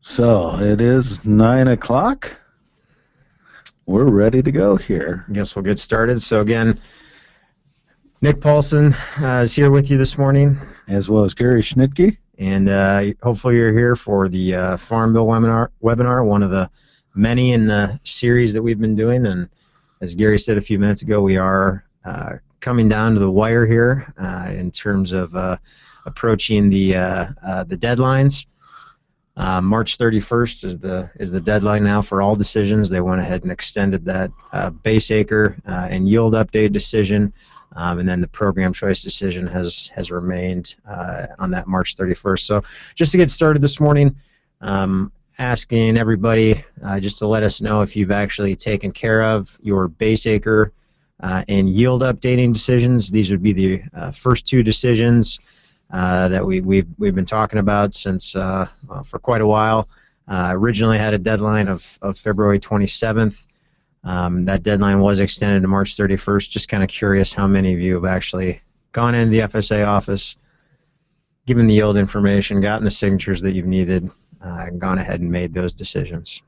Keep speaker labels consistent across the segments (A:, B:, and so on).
A: So it is 9 o'clock. We're ready to go here.
B: I guess we'll get started. So again, Nick Paulson is here with you this morning,
A: As well as Gary Schnitke.
B: and hopefully you're here for the Farm Bill webinar, one of the many in the series that we've been doing. And as Gary said a few minutes ago, we are coming down to the wire here in terms of approaching the deadlines. March 31st is the deadline now for all decisions. They went ahead and extended that base acre and yield update decision, and then the program choice decision has remained on that March 31st. So just to get started this morning, asking everybody just to let us know if you've actually taken care of your base acre and yield updating decisions. These would be the first two decisions that we've been talking about since for quite a while. Originally had a deadline of February 27th. That deadline was extended to March 31st. Just kind of curious how many of you have actually gone into the FSA office, given the yield information, gotten the signatures that you've needed, and gone ahead and made those decisions.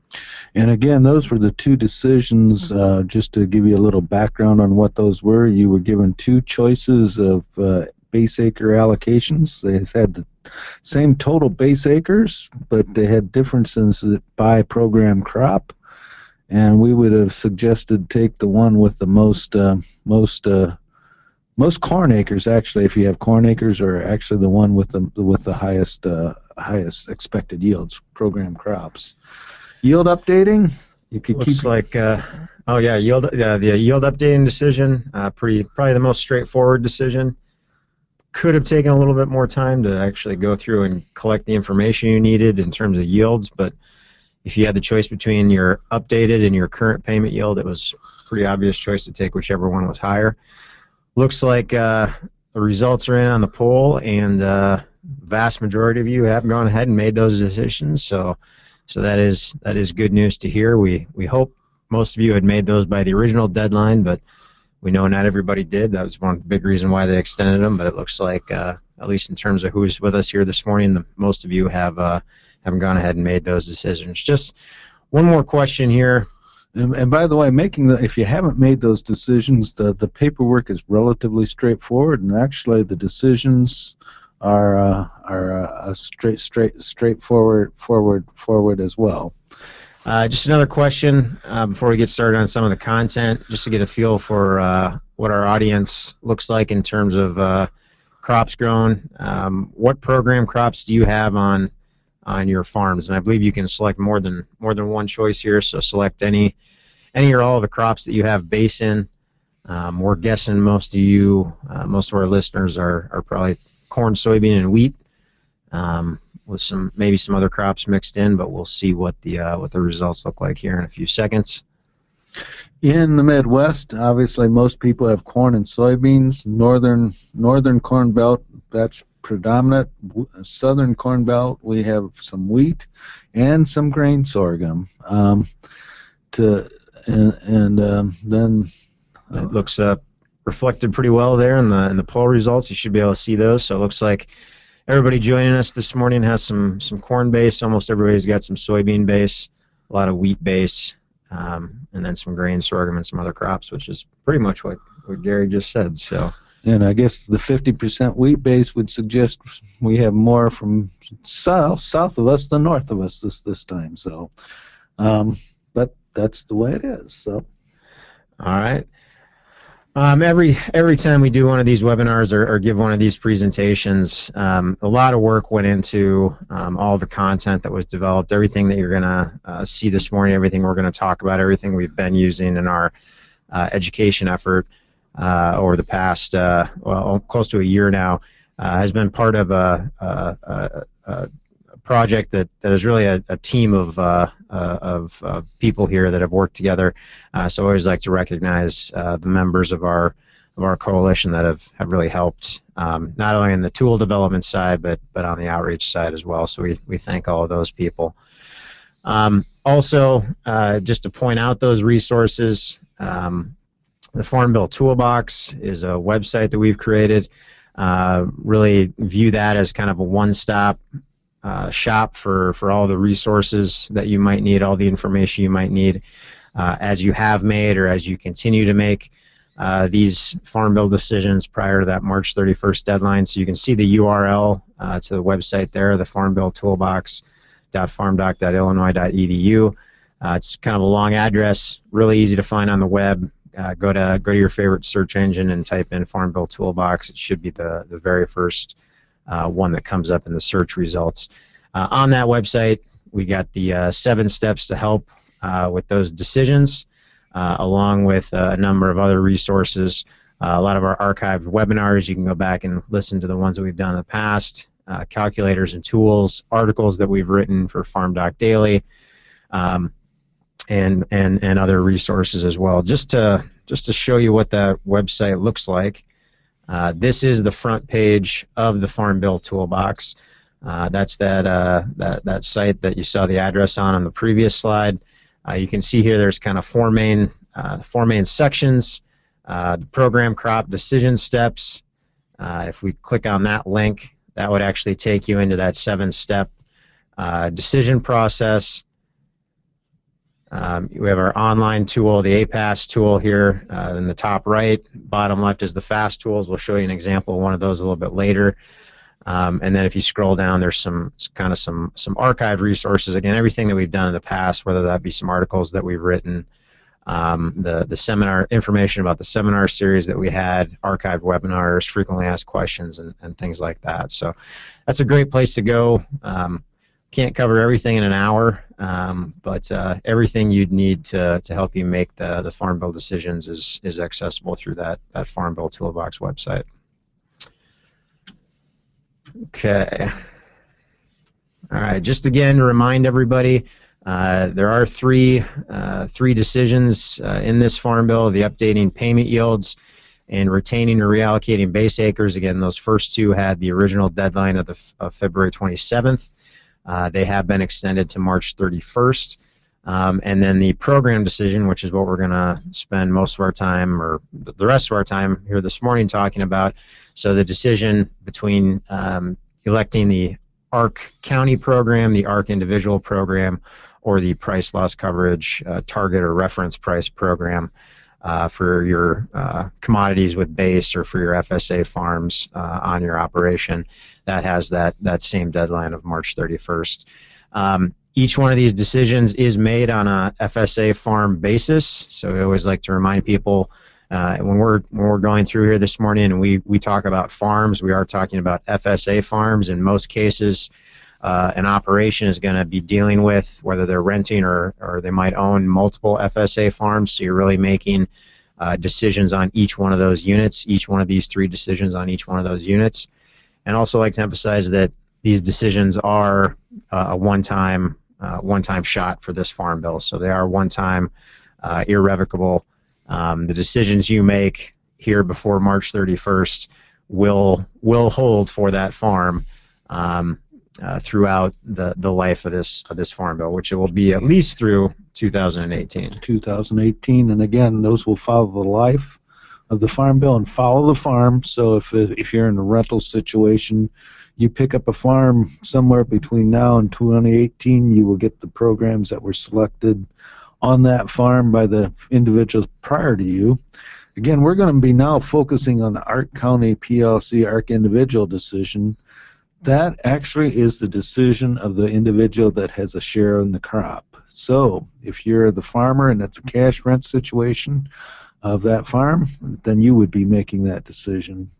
A: And again, those were the two decisions. Just to give you a little background on what those were, you were given two choices of base acre allocations. They had the same total base acres, but they had differences by program crop. And we would have suggested take the one with the most corn acres. Actually, if you have corn acres, or actually the one with the highest expected yields, program crops. Yield updating. You could
B: Looks like oh yeah, the yield updating decision. Probably the most straightforward decision. Could have taken a little bit more time to actually go through and collect the information you needed in terms of yields, but if you had the choice between your updated and your current payment yield, it was a pretty obvious choice to take whichever one was higher. Looks like the results are in on the poll, and the vast majority of you have gone ahead and made those decisions, so that is good news to hear. We hope most of you had made those by the original deadline, but we know not everybody did. That was one big reason why they extended them, but it looks like, at least in terms of who's with us here this morning, most of you have gone ahead and made those decisions. Just one more question here.
A: And by the way, if you haven't made those decisions, the paperwork is relatively straightforward, and actually the decisions are straightforward as well.
B: Just another question before we get started on some of the content, just to get a feel for what our audience looks like in terms of crops grown. What program crops do you have on your farms? And I believe you can select more than one choice here, so select any or all of the crops that you have base in. We're guessing most of our listeners are probably corn, soybean, and wheat. With maybe some other crops mixed in, but we'll see what the results look like here in a few seconds.
A: In the Midwest, obviously most people have corn and soybeans. Northern Corn Belt, that's predominant. Southern Corn Belt, we have some wheat and some grain sorghum. Then
B: it looks reflected pretty well there in the poll results. You should be able to see those. So it looks like everybody joining us this morning has some corn base. Almost everybody's got some soybean base, a lot of wheat base, and then some grain, sorghum, and some other crops, which is pretty much what Gary just said. So,
A: and I guess the 50% wheat base would suggest we have more from south of us than north of us this time. So, but that's the way it is. So,
B: all right. Every time we do one of these webinars or give one of these presentations, a lot of work went into all the content that was developed, everything that you're going to see this morning, everything we're going to talk about, everything we've been using in our education effort over the past, close to a year now, has been part of a project that is really a team of people here that have worked together. So I always like to recognize the members of our coalition that have really helped, not only in the tool development side, but on the outreach side as well. So we thank all of those people. Also, just to point out those resources, the Farm Bill Toolbox is a website that we've created. Really view that as kind of a one-stop shop for all the resources that you might need, all the information you might need as you have made or as you continue to make these Farm Bill decisions prior to that March 31st deadline. So you can see the URL to the website there, the Farm Bill Toolbox.farmdoc.illinois.edu. It's kind of a long address, really easy to find on the web. Go to your favorite search engine and type in Farm Bill Toolbox. It should be the very first one that comes up in the search results. On that website, we got the 7 steps to help with those decisions, along with a number of other resources. A lot of our archived webinars, you can go back and listen to the ones that we've done in the past, calculators and tools, articles that we've written for FarmDoc Daily, and other resources as well. Just to show you what that website looks like, this is the front page of the Farm Bill Toolbox. That's that site that you saw the address on the previous slide. You can see here there's kind of four main sections. The program crop decision steps. If we click on that link, that would actually take you into that 7-step decision process. We have our online tool, the APAS tool here in the top right. Bottom left is the FAST tools. We'll show you an example of one of those a little bit later. And then if you scroll down, there's some archived resources. Again, everything that we've done in the past, whether that be some articles that we've written, the seminar information about the seminar series that we had, archived webinars, frequently asked questions, and things like that. So that's a great place to go. Can't cover everything in an hour, but everything you'd need to help you make the Farm Bill decisions is accessible through that Farm Bill Toolbox website. Okay. All right. Just again to remind everybody, there are three decisions in this Farm Bill: the updating payment yields and retaining or reallocating base acres. Again, those first two had the original deadline of February 27th. They have been extended to March 31st. And then the program decision, which is what we're going to spend most of our time, or the rest of our time here this morning talking about. So the decision between electing the ARC County program, the ARC Individual program, or the price loss coverage target or reference price program for your commodities with base or for your FSA farms on your operation. That has that same deadline of March 31st. Each one of these decisions is made on a FSA farm basis. So we always like to remind people when we're going through here this morning and we talk about farms, we are talking about FSA farms. In most cases, an operation is going to be dealing with whether they're renting or they might own multiple FSA farms. So you're really making decisions on each one of those units, each one of these 3 decisions on each one of those units. And also like to emphasize that these decisions are a one-time shot for this Farm Bill. So they are one-time, irrevocable. The decisions you make here before March 31st will hold for that farm throughout the life of this Farm Bill, which it will be at least through 2018.
A: 2018, and again, those will follow the life of the Farm Bill and follow the farm. So if you're in a rental situation, you pick up a farm somewhere between now and 2018, you will get the programs that were selected on that farm by the individuals prior to you. Again, we're going to be now focusing on the ARC County PLC ARC Individual decision. That actually is the decision of the individual that has a share in the crop. So if you're the farmer and it's a cash rent situation of that farm, then you would be making that decision.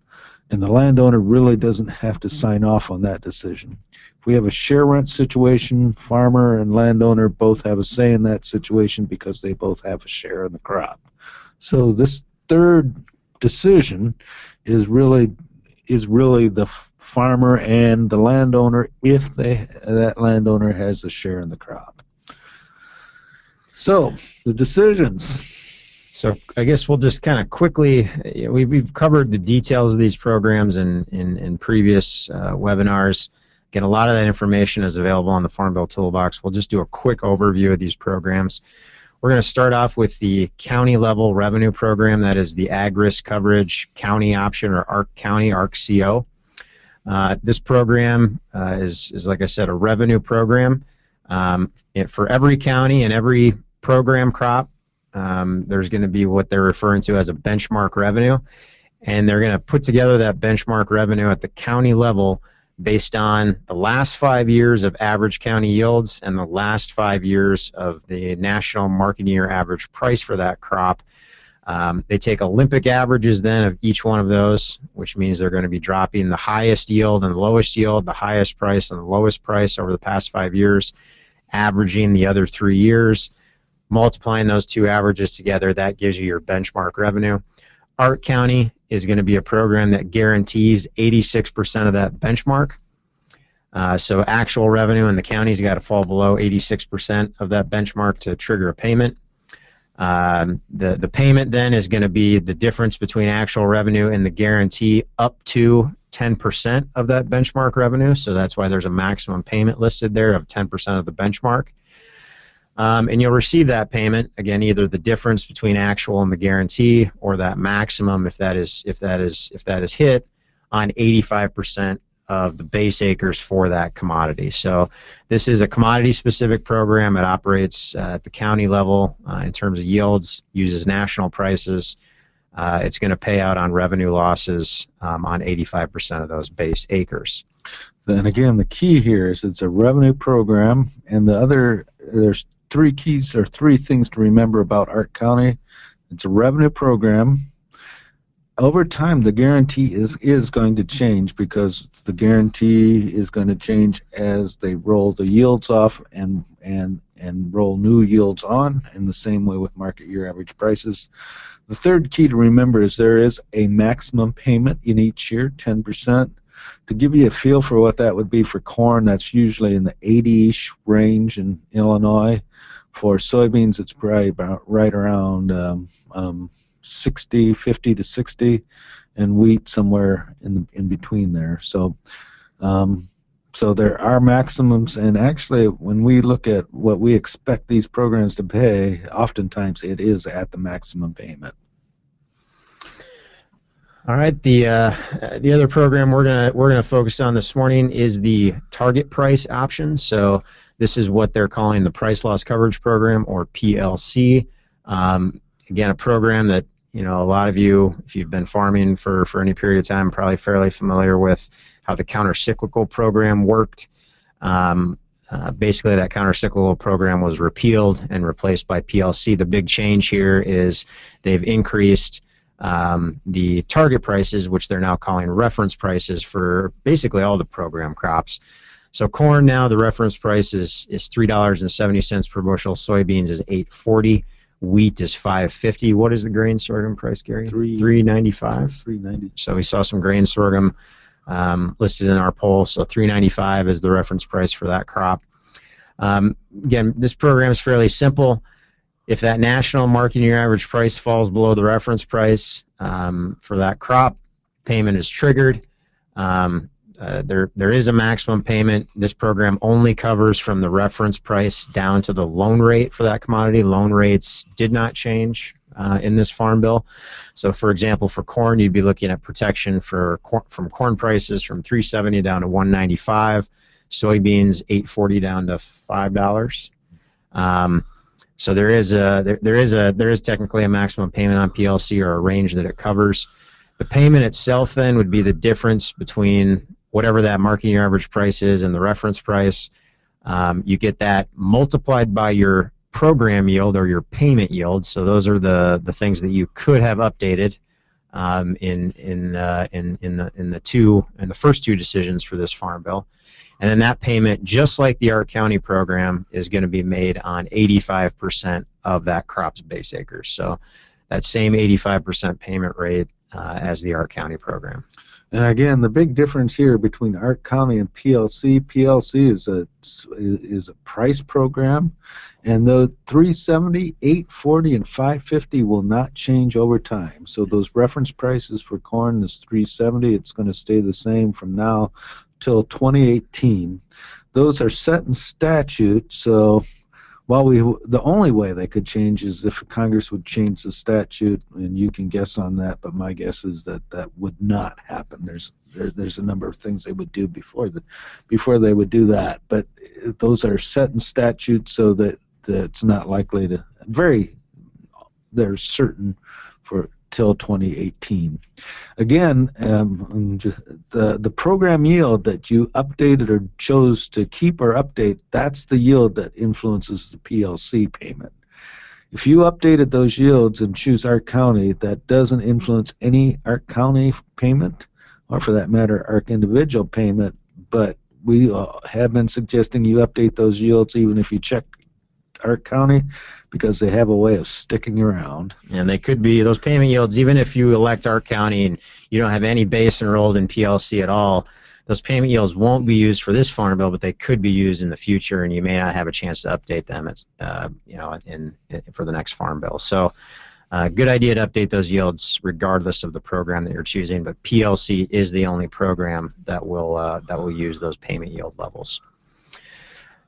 A: And the landowner really doesn't have to sign off on that decision. If we have a share rent situation, farmer and landowner both have a say in that situation because they both have a share in the crop. So this third decision is really the farmer and the landowner if that landowner has a share in the crop. So the decisions.
B: So I guess we'll just kind of quickly, we've covered the details of these programs in previous webinars. Again, a lot of that information is available on the Farm Bill Toolbox. We'll just do a quick overview of these programs. We're going to start off with the county level revenue program. That is the Ag Risk Coverage County option, or ARC County, ARC-CO. This program is, like I said, a revenue program. For every county and every program crop, there's going to be what they're referring to as a benchmark revenue, and they're going to put together that benchmark revenue at the county level based on the last 5 years of average county yields and the last 5 years of the national market year average price for that crop. They take Olympic averages then of each one of those, which means they're going to be dropping the highest yield and the lowest yield, the highest price and the lowest price over the past 5 years, averaging the other 3 years, multiplying those two averages together. That gives you your benchmark revenue. ARC County is going to be a program that guarantees 86% of that benchmark. So actual revenue in the county's got to fall below 86% of that benchmark to trigger a payment. The payment then is going to be the difference between actual revenue and the guarantee up to 10% of that benchmark revenue. So that's why there's a maximum payment listed there of 10% of the benchmark. And you'll receive that payment, again, either the difference between actual and the guarantee, or that maximum if that is hit, on 85% of the base acres for that commodity. So this is a commodity-specific program. It operates at the county level in terms of yields, uses national prices. It's going to pay out on revenue losses on 85% of those base acres.
A: And again, the key here is it's a revenue program, and there's three keys or three things to remember about ARC County. It's a revenue program. Over time, the guarantee is going to change, because the guarantee is going to change as they roll the yields off and roll new yields on, in the same way with market year average prices. The third key to remember is there is a maximum payment in each year, 10%. To give you a feel for what that would be for corn, that's usually in the 80-ish range in Illinois. For soybeans, it's probably about right around 50 to 60, and wheat somewhere in between there. So so there are maximums, and actually when we look at what we expect these programs to pay, oftentimes it is at the maximum payment.
B: All right, the other program we're gonna focus on this morning is the target price option. So this is what they're calling the Price Loss Coverage Program, or PLC. Again, a program that, you know, a lot of you, if you've been farming for any period of time, probably fairly familiar with how the counter-cyclical program worked. Basically, that counter-cyclical program was repealed and replaced by PLC. The big change here is they've increased the target prices, which they're now calling reference prices, for basically all the program crops. So corn now, the reference price is $3.70 per bushel. Soybeans is $8.40. Wheat is $5.50. What is the grain sorghum price, Gary? $3.95.
A: $3.90.
B: So we saw some grain sorghum listed in our poll. So $3.95 is the reference price for that crop. Again, this program is fairly simple. If that national market year average price falls below the reference price for that crop, payment is triggered. There is a maximum payment. This program only covers from the reference price down to the loan rate for that commodity. Loan rates did not change in this farm bill. So, for example, for corn, you'd be looking at protection from corn prices from $3.70 down to $1.95. Soybeans $8.40 down to $5. So there is technically a maximum payment on PLC, or a range that it covers. The payment itself then would be the difference between whatever that market year average price is and the reference price. You get that multiplied by your program yield, or your payment yield. So those are the things that you could have updated in the first two decisions for this farm bill. And then that payment, just like the ARC County program, is going to be made on 85% of that crop's base acres. So that same 85% payment rate as the ARC County program.
A: And again, the big difference here between ARC County and PLC is a price program, and the $3.70, $8.40, and $5.50 will not change over time. So those reference prices for corn is $3.70. It's going to stay the same from now till 2018. Those are set in statute, so Well, the only way they could change is if Congress would change the statute, and you can guess on that, but my guess is that that would not happen. There's a number of things they would do before they would do that, but those are set in statute, so that it's not likely to they're certain for till 2018. Again, the program yield that you updated or chose to keep or update, that's the yield that influences the PLC payment. If you updated those yields and choose ARC County, that doesn't influence any ARC County payment, or for that matter, ARC individual payment, but we have been suggesting you update those yields even if you check ARC County, because they have a way of sticking around.
B: And they could be, those payment yields, even if you elect ARC County and you don't have any base enrolled in PLC at all, those payment yields won't be used for this farm bill, but they could be used in the future, and you may not have a chance to update them. It's for the next farm bill. So good idea to update those yields regardless of the program that you're choosing, but PLC is the only program that will use those payment yield levels.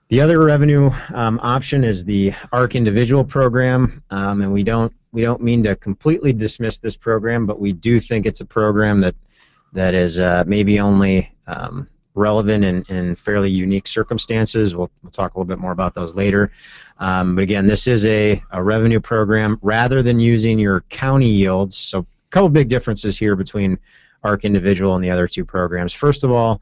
B: The other revenue option is the ARC individual program, and we don't mean to completely dismiss this program, but we do think it's a program that is maybe only relevant in fairly unique circumstances. We'll talk a little bit more about those later. But again, this is a revenue program rather than using your county yields. So a couple big differences here between ARC individual and the other two programs. First of all,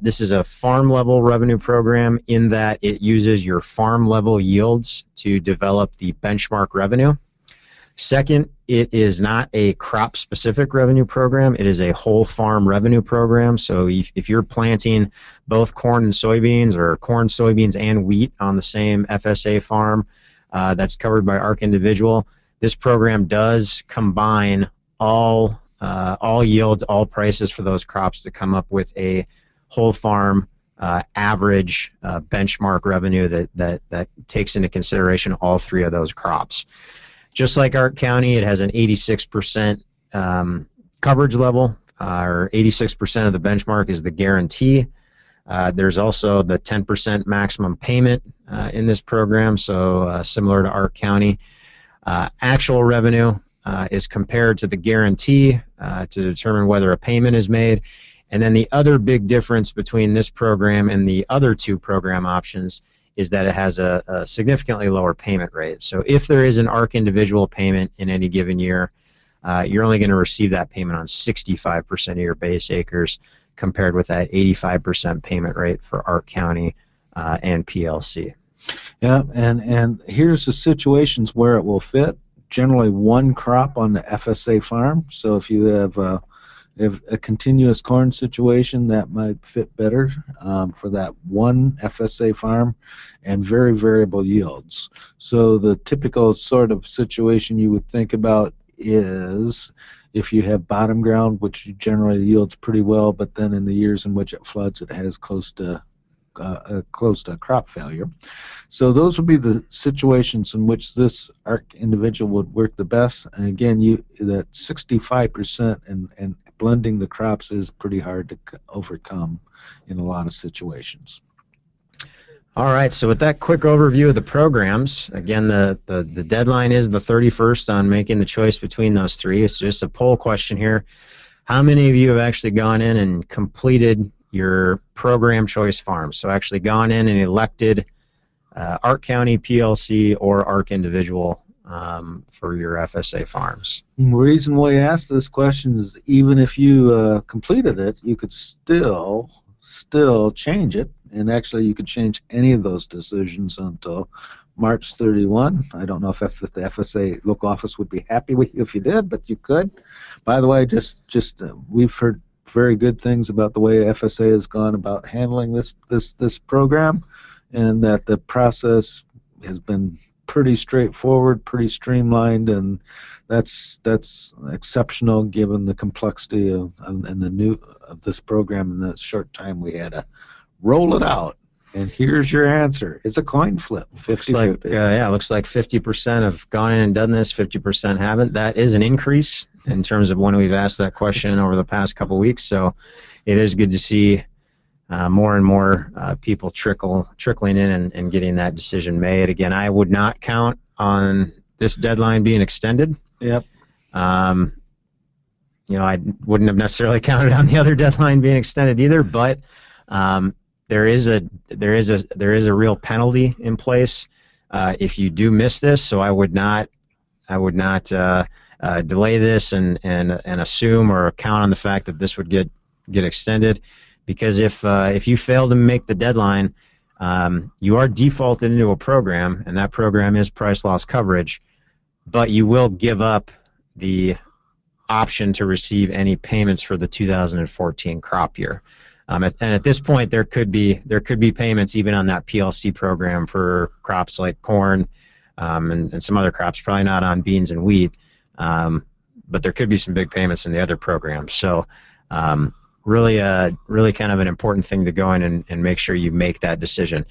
B: this is a farm level revenue program in that it uses your farm level yields to develop the benchmark revenue. Second, it is not a crop specific revenue program. It is a whole farm revenue program. So if you're planting both corn and soybeans, or corn, soybeans, and wheat on the same FSA farm that's covered by ARC individual, this program does combine all yields, all prices for those crops to come up with a whole farm average benchmark revenue that takes into consideration all three of those crops. Just like ARC County, it has an 86% coverage level, or 86% of the benchmark is the guarantee. There's also the 10% maximum payment in this program, so similar to ARC County. Actual revenue is compared to the guarantee to determine whether a payment is made. And then the other big difference between this program and the other two program options is that it has a significantly lower payment rate. So if there is an ARC individual payment in any given year, you're only going to receive that payment on 65% of your base acres, compared with that 85% payment rate for ARC County and PLC.
A: Yeah, and here's the situations where it will fit. Generally one crop on the FSA farm. So if you have a continuous corn situation, that might fit better for that one FSA farm, and very variable yields. So the typical sort of situation you would think about is if you have bottom ground, which generally yields pretty well, but then in the years in which it floods, it has close to crop failure. So those would be the situations in which this ARC individual would work the best. And again, that 65% and blending the crops is pretty hard to overcome in a lot of situations.
B: All right, so with that quick overview of the programs, again, the deadline is the 31st on making the choice between those three. It's just a poll question here. How many of you have actually gone in and completed your program choice farms? So actually gone in and elected ARC County, PLC, or ARC individual for your FSA farms.
A: The reason why I asked this question is even if you completed it, you could still change it, and actually you could change any of those decisions until March 31. I don't know if the FSA local office would be happy with you if you did, but you could. By the way, we've heard very good things about the way FSA has gone about handling this program, and that the process has been pretty straightforward, pretty streamlined, and that's exceptional given the complexity of this program in the short time we had to roll it out. And here's your answer. It's a coin flip, 50-50.
B: Looks like 50% have gone in and done this, 50% haven't. That is an increase in terms of when we've asked that question over the past couple weeks. So it is good to see more and more people trickling in and getting that decision made. Again, I would not count on this deadline being extended.
A: Yep.
B: I wouldn't have necessarily counted on the other deadline being extended either, but there is a real penalty in place if you do miss this. So I would not delay this and assume or count on the fact that this would get extended, because if you fail to make the deadline, you are defaulted into a program, and that program is price loss coverage, but you will give up the option to receive any payments for the 2014 crop year. And at this point, there could be payments even on that PLC program for crops like corn and some other crops, probably not on beans and wheat, but there could be some big payments in the other programs. So really kind of an important thing to go in and make sure you make that decision.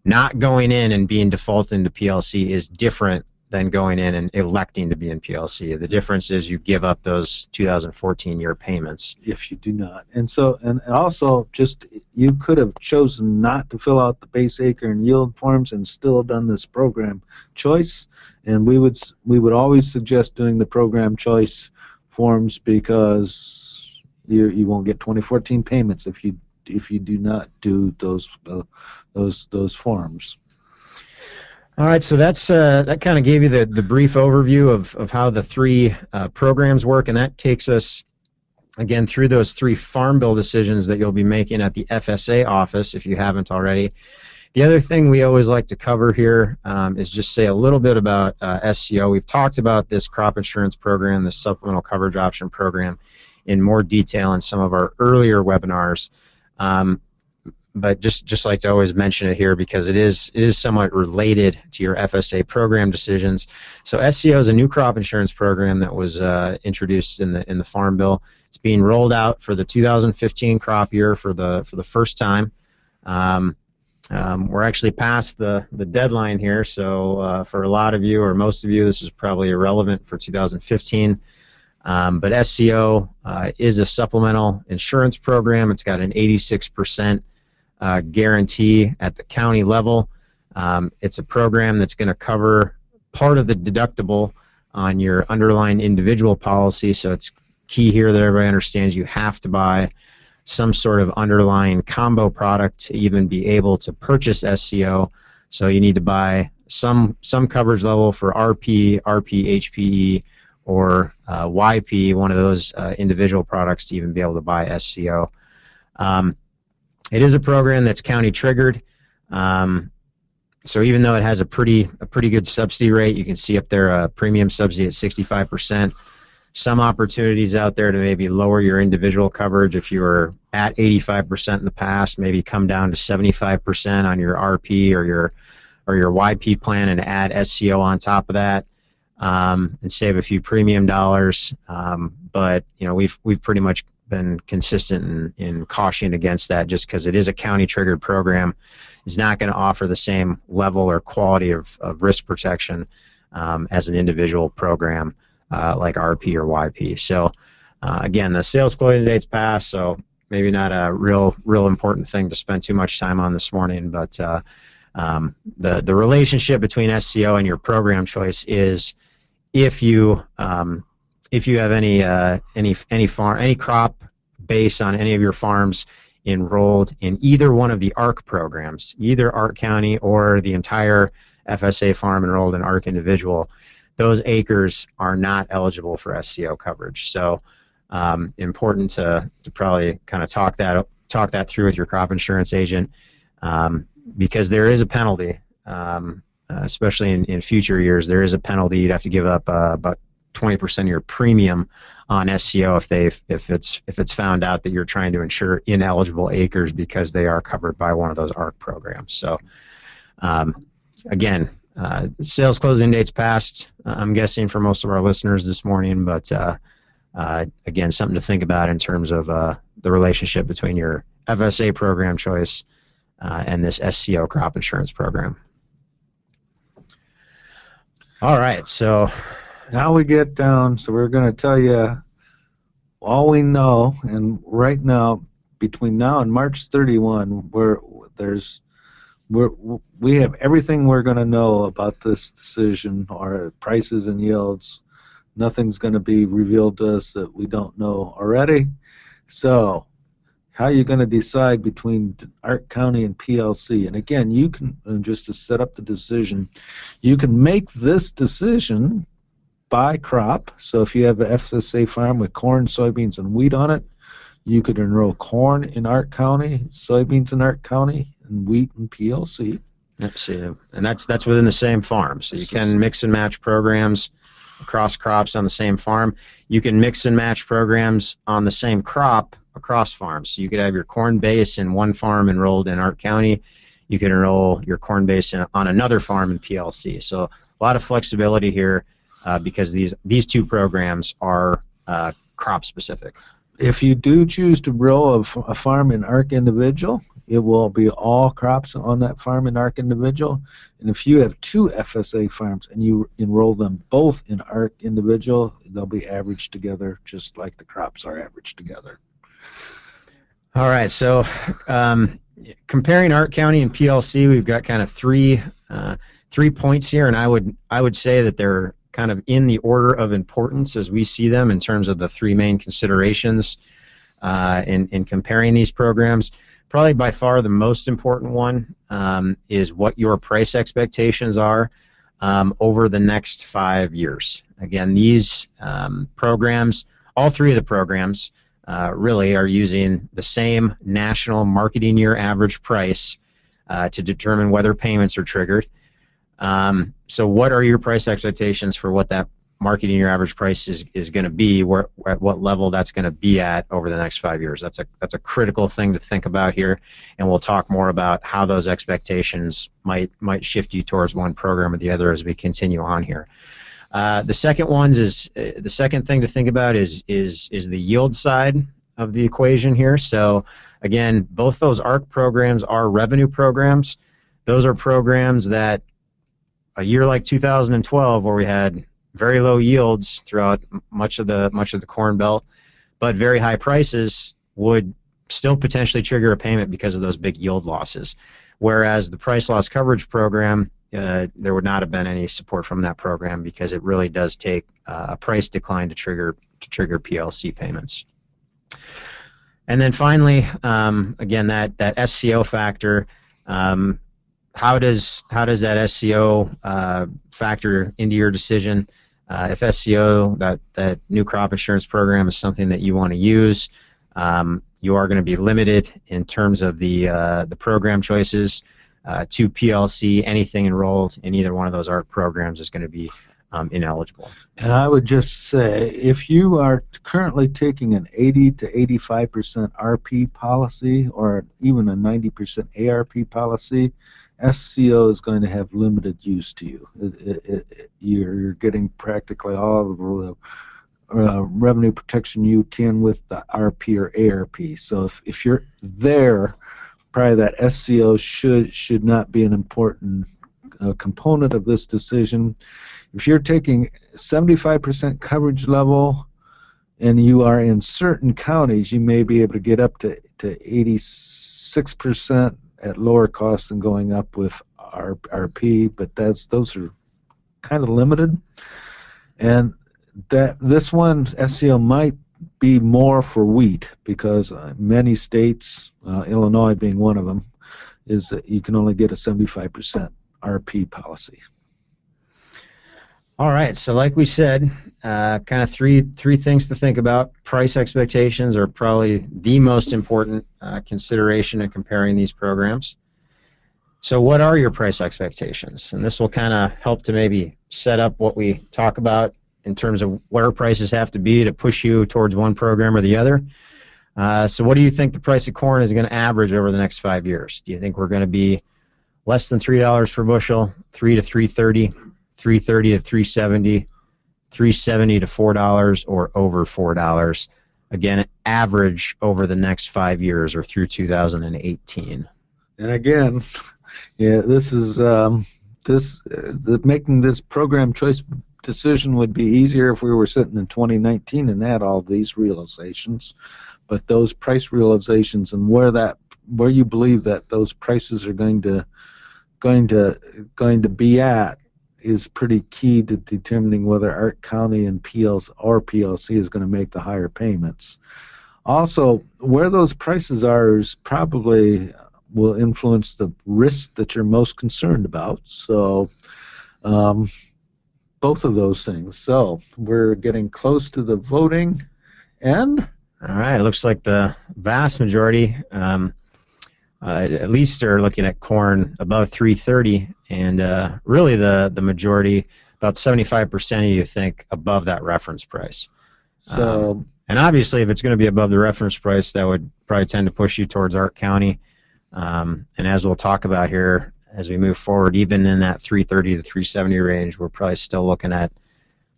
B: Not going in and being defaulted into PLC is different than going in and electing to be in PLC. The difference is you give up those 2014 year payments.
A: If you do not. And so, and also, just you could have chosen not to fill out the base acre and yield forms and still done this program choice. And we would always suggest doing the program choice forms, because you won't get 2014 payments if you do not do those forms.
B: All right, so that kind of gave you the brief overview of how the three programs work, and that takes us, again, through those three farm bill decisions that you'll be making at the FSA office if you haven't already. The other thing we always like to cover here is just say a little bit about SCO. We've talked about this crop insurance program, the supplemental coverage option program, in more detail in some of our earlier webinars. But just like to always mention it here, because it is somewhat related to your FSA program decisions. So SCO is a new crop insurance program that was introduced in the Farm Bill. It's being rolled out for the 2015 crop year for the first time. We're actually past the deadline here, so for a lot of you, or most of you, this is probably irrelevant for 2015. But SCO is a supplemental insurance program. It's got an 86% guarantee at the county level. It's a program that's going to cover part of the deductible on your underlying individual policy, so it's key here that everybody understands you have to buy some sort of underlying combo product to even be able to purchase SCO. So you need to buy some coverage level for RP, HPE, or YP, one of those individual products, to even be able to buy SCO. It is a program that's county triggered, so even though it has a pretty good subsidy rate, you can see up there a premium subsidy at 65%. Some opportunities out there to maybe lower your individual coverage if you were at 85% in the past, maybe come down to 75% on your RP or your YP plan and add SCO on top of that, and save a few premium dollars. But we've pretty much been consistent in cautioning against that, just because it is a county triggered program. It's not going to offer the same level or quality of risk protection as an individual program like RP or YP. So again, the sales closing date's passed, so maybe not a real important thing to spend too much time on this morning, but the relationship between SCO and your program choice is if you have any crop base on any of your farms enrolled in either one of the ARC programs, either ARC County or the entire FSA farm enrolled in ARC Individual, those acres are not eligible for SCO coverage. So important to probably kind of talk that through with your crop insurance agent, because there is a penalty, especially in future years. There is a penalty. You'd have to give up about 20% of your premium on SCO if it's found out that you're trying to insure ineligible acres because they are covered by one of those ARC programs. So again, sales closing dates passed, I'm guessing, for most of our listeners this morning, but again, something to think about in terms of the relationship between your FSA program choice and this SCO crop insurance program. All right, so
A: now we get down, so we're going to tell you all we know, and right now, between now and March 31, we have everything we're going to know about this decision, or prices and yields. Nothing's going to be revealed to us that we don't know already. So how are you going to decide between ARC County and PLC? And again, you can, just to set up the decision, you can make this decision by crop. So if you have an FSA farm with corn, soybeans, and wheat on it, you could enroll corn in ARC County, soybeans in ARC County, and wheat in PLC.
B: Yep, see, and that's within the same farm. So you can mix and match programs across crops on the same farm. You can mix and match programs on the same crop across farms. So you could have your corn base in one farm enrolled in ARC County. You could enroll your corn base on another farm in PLC. So a lot of flexibility here because these two programs are crop specific.
A: If you do choose to enroll a farm in ARC Individual, it will be all crops on that farm in ARC Individual. And if you have two FSA farms and you enroll them both in ARC Individual, they'll be averaged together just like the crops are averaged together.
B: All right, so comparing ARC County and PLC, we've got kind of three points here, and I would say that they're kind of in the order of importance as we see them in terms of the three main considerations in comparing these programs. Probably by far the most important one is what your price expectations are over the next 5 years. Again, these programs, all three of the programs, really are using the same national marketing year average price to determine whether payments are triggered. So what are your price expectations for what that marketing year average price is going to be, at what level that's going to be at over the next 5 years? That's a critical thing to think about here, and we'll talk more about how those expectations might shift you towards one program or the other as we continue on here. The second thing to think about is the yield side of the equation here. So again, both those ARC programs are revenue programs. Those are programs that a year like 2012, where we had very low yields throughout much of the Corn Belt, but very high prices, would still potentially trigger a payment because of those big yield losses. Whereas the price loss coverage program, there would not have been any support from that program because it really does take a price decline to trigger PLC payments. And then finally, again, that SCO factor. How does that SCO factor into your decision? If SCO, that new crop insurance program, is something that you want to use, you are going to be limited in terms of the program choices to PLC. Anything enrolled in either one of those ARC programs is going to be ineligible. And
A: I would just say, if you are currently taking an 80 to 85% RP policy, or even a 90% ARP policy, SCO is going to have limited use to you. You're getting practically all of the revenue protection you can with the RP or ARP. So if you're there, probably that SCO should not be an important component of this decision. If you're taking 75% coverage level and you are in certain counties, you may be able to get up to 86% at lower cost than going up with RP, but those are kind of limited. And this one, SCO, might be more for wheat, because many states, Illinois being one of them, is that you can only get a 75% RP policy.
B: All right, so like we said, kind of three things to think about. Price expectations are probably the most important consideration in comparing these programs. So what are your price expectations? And this will kind of help to maybe set up what we talk about in terms of where prices have to be to push you towards one program or the other. So what do you think the price of corn is going to average over the next 5 years? Do you think we're going to be less than $3 per bushel, $3 to $3.30, $3.30 to $3.70, $3.70 to $4, or over $4? Again, average over the next 5 years or through 2018.
A: And again, yeah, this is making this program choice decision would be easier if we were sitting in 2019 and had all these realizations. but those price realizations and where you believe that those prices are going to be at is pretty key to determining whether ARC County and PLC is going to make the higher payments. Also, where those prices are is probably will influence the risk that you're most concerned about. So both of those things. So we're getting close to the voting end.
B: All right, it looks like the vast majority, at least are looking at corn above 330, and really the majority, about 75% of you think above that reference price.
A: So,
B: and obviously, if it's going to be above the reference price, that would probably tend to push you towards ARC County. And as we'll talk about here as we move forward, even in that 330 to 370 range, we're probably still looking at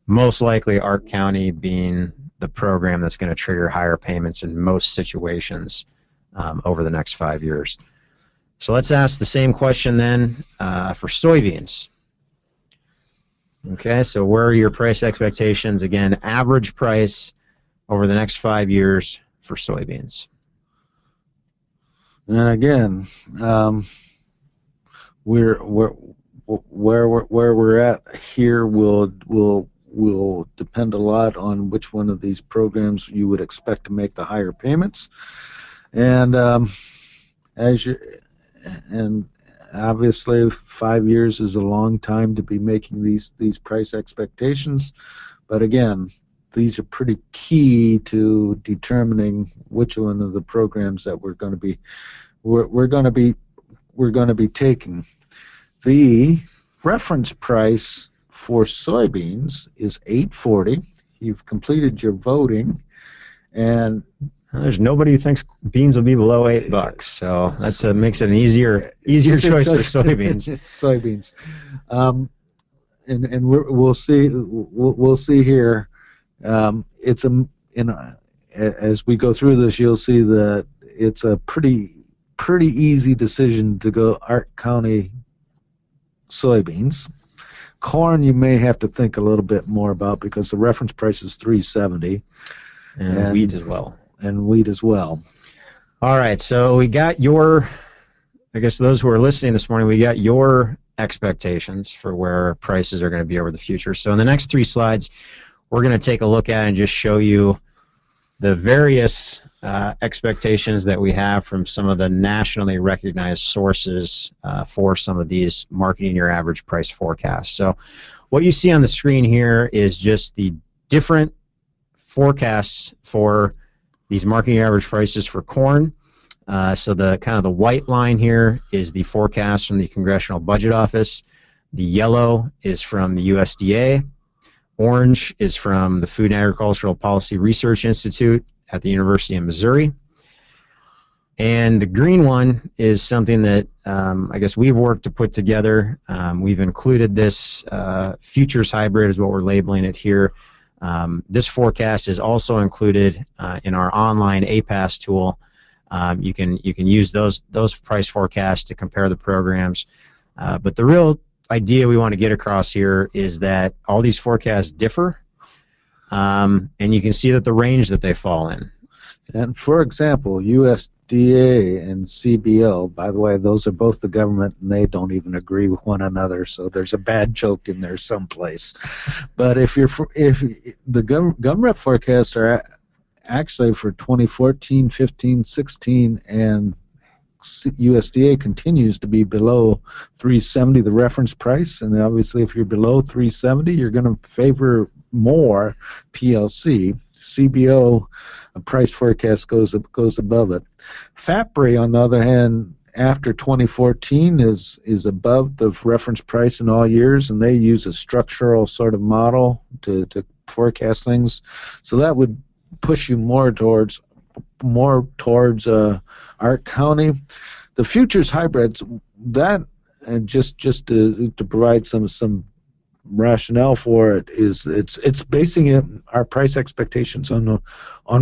B: most likely ARC County being the program that's going to trigger higher payments in most situations over the next 5 years. So let's ask the same question then for soybeans. Okay, so where are your price expectations? Again, average price over the next 5 years for soybeans.
A: and again, where we're at here will depend a lot on which one of these programs you would expect to make the higher payments, and obviously 5 years is a long time to be making these price expectations, but again, these are pretty key to determining which one of the programs that we're going to be taking. The reference price for soybeans is $8.40. You've completed your voting, and
B: there's nobody who thinks beans will be below $8, so that's makes it an easier choice for soybeans.
A: Soybeans, and we'll see here. As we go through this, you'll see that it's a pretty easy decision to go ARC County soybeans. Corn, you may have to think a little bit more about because the reference price is $3.70,
B: and wheat as well.
A: And wheat as well.
B: All right, so we got your, I guess those who are listening this morning, we got your expectations for where prices are going to be over the future. So in the next 3 slides, we're going to take a look at and just show you the various expectations that we have from some of the nationally recognized sources for some of these marketing your average price forecasts. So what you see on the screen here is just the different forecasts for these marketing average prices for corn. So the kind of the white line here is the forecast from the Congressional Budget Office. The yellow is from the USDA. Orange is from the Food and Agricultural Policy Research Institute at the University of Missouri. And the green one is something that I guess we've worked to put together. We've included this futures hybrid is what we're labeling it here. This forecast is also included in our online APAS tool. You can use those price forecasts to compare the programs. But the real idea we want to get across here is that all these forecasts differ, and you can see that the range that they fall in.
A: And for example, USDA and CBO, by the way, those are both the government, and they don't even agree with one another, so there's a bad joke in there someplace. But if the government forecasts are actually for 2014, 15, 16, and USDA continues to be below 370, the reference price, and obviously if you're below 370, you're going to favor more PLC. CBO price forecast goes above it. FAPRI, on the other hand, after 2014 is above the reference price in all years, and they use a structural sort of model to forecast things. So that would push you more towards ARC County. The futures hybrids, that, and just to provide some rationale for it, is it's basing our price expectations on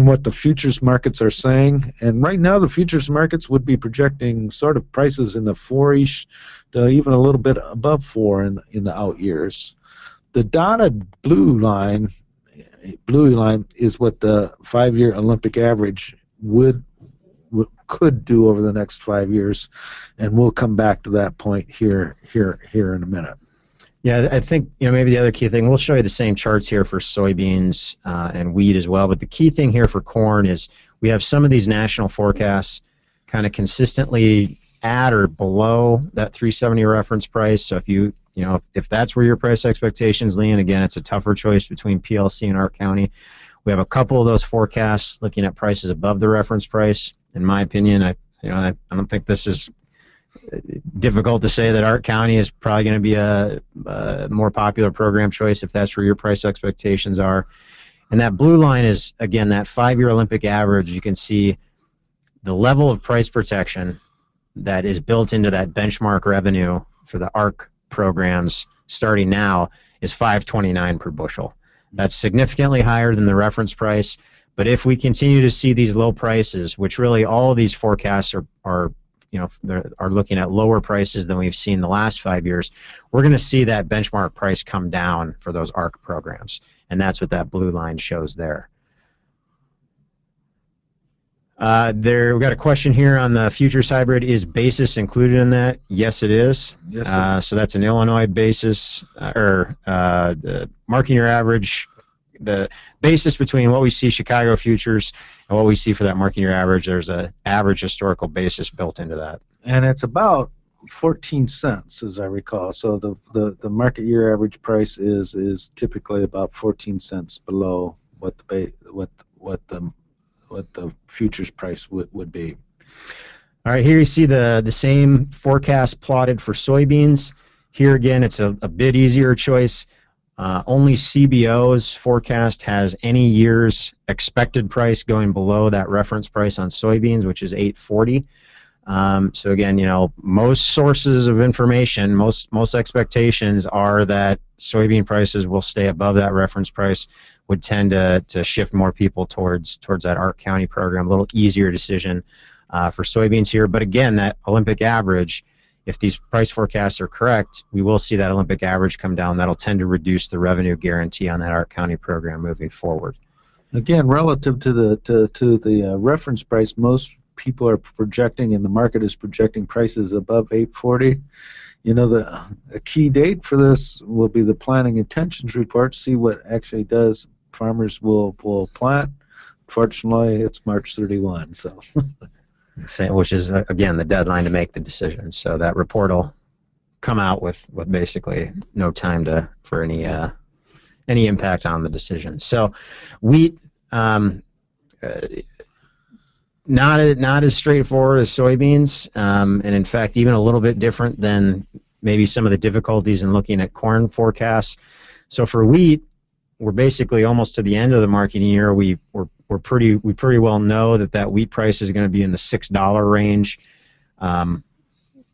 A: what the futures markets are saying. And right now the futures markets would be projecting sort of prices in the 4-ish to even a little bit above 4 in the out years. The dotted blue line is what the 5-year Olympic average could do over the next 5 years, and we'll come back to that point here in a minute.
B: Yeah, I think maybe the other key thing, we'll show you the same charts here for soybeans and wheat as well, but the key thing here for corn is we have some of these national forecasts kind of consistently at or below that 370 reference price. So if that's where your price expectations lean, again, it's a tougher choice between PLC and ARC County. We have a couple of those forecasts looking at prices above the reference price. In my opinion, I don't think this is difficult to say that ARC County is probably going to be a more popular program choice if that's where your price expectations are. And that blue line is, again, that 5-year Olympic average. You can see the level of price protection that is built into that benchmark revenue for the ARC programs starting now is $5.29 per bushel. That's significantly higher than the reference price. But if we continue to see these low prices, which really all of these forecasts are looking at lower prices than we've seen the last 5 years, we're going to see that benchmark price come down for those ARC programs. And that's what that blue line shows there. We've got a question here on the futures hybrid. Is basis included in that? Yes, it is. Yes, so that's an Illinois basis, the marking your average. The basis between what we see Chicago futures and what we see for that marking your average, there's an average historical basis built into that.
A: And it's about 14 cents, as I recall. So the market year average price is typically about 14 cents below what the futures price would be.
B: All right, here you see the same forecast plotted for soybeans. Here again, it's a bit easier choice. Only CBO's forecast has any year's expected price going below that reference price on soybeans, which is $8.40. So again, most sources of information, most expectations are that soybean prices will stay above that reference price, would tend to shift more people towards that ARC County program. A little easier decision for soybeans here. But again, that Olympic average, if these price forecasts are correct, we will see that Olympic average come down. That'll tend to reduce the revenue guarantee on that ARC County program moving forward.
A: Again, relative to the reference price, most people are projecting, and the market is projecting prices above $8.40. A key date for this will be the planting intentions report. See what actually does. Farmers will plant. Fortunately, it's March 31. So.
B: Which is, again, the deadline to make the decision. So that report will come out with basically no time for any impact on the decision. So wheat, not as straightforward as soybeans, and in fact even a little bit different than maybe some of the difficulties in looking at corn forecasts. So for wheat, we're basically almost to the end of the marketing year. We pretty well know that wheat price is going to be in the $6 range.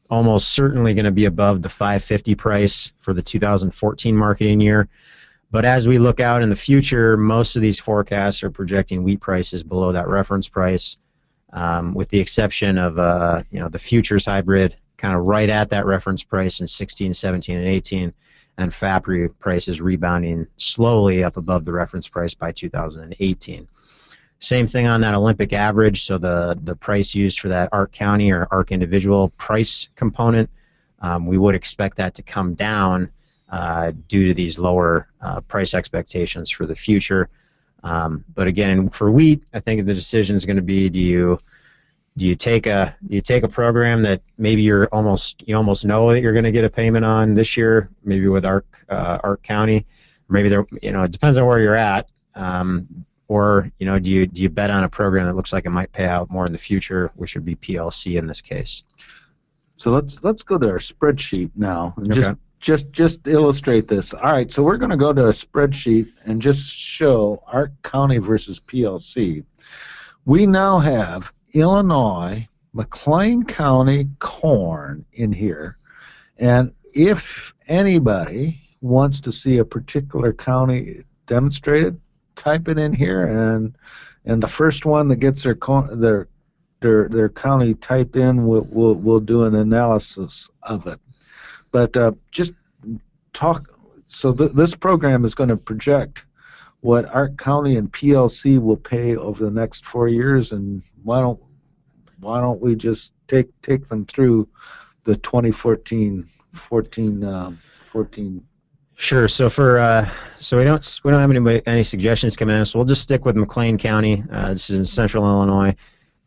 B: Almost certainly going to be above the $5.50 price for the 2014 marketing year. But as we look out in the future, most of these forecasts are projecting wheat prices below that reference price, with the exception of the futures hybrid kind of right at that reference price in 16, 17, and 18, and FAPRI prices rebounding slowly up above the reference price by 2018. Same thing on that Olympic average. So the price used for that ARC County or ARC individual price component, we would expect that to come down due to these lower price expectations for the future. But again, for wheat, I think the decision is going to be: do you take a program that maybe you almost know that you're going to get a payment on this year, maybe with ARC County, maybe it depends on where you're at. Or do you bet on a program that looks like it might pay out more in the future, which would be PLC in this case?
A: So let's go to our spreadsheet now and just illustrate this. All right, so we're going to go to a spreadsheet and just show ARC County versus PLC. We now have Illinois, McLean County corn in here, and if anybody wants to see a particular county demonstrated, type it in here, and the first one that gets their county typed in, we'll do an analysis of it. But just talk. So this program is going to project what ARC County and PLC will pay over the next 4 years, and why don't we just take them through the 2014 14.
B: Sure. So so we don't have any suggestions coming in, so we'll just stick with McLean County. This is in Central Illinois.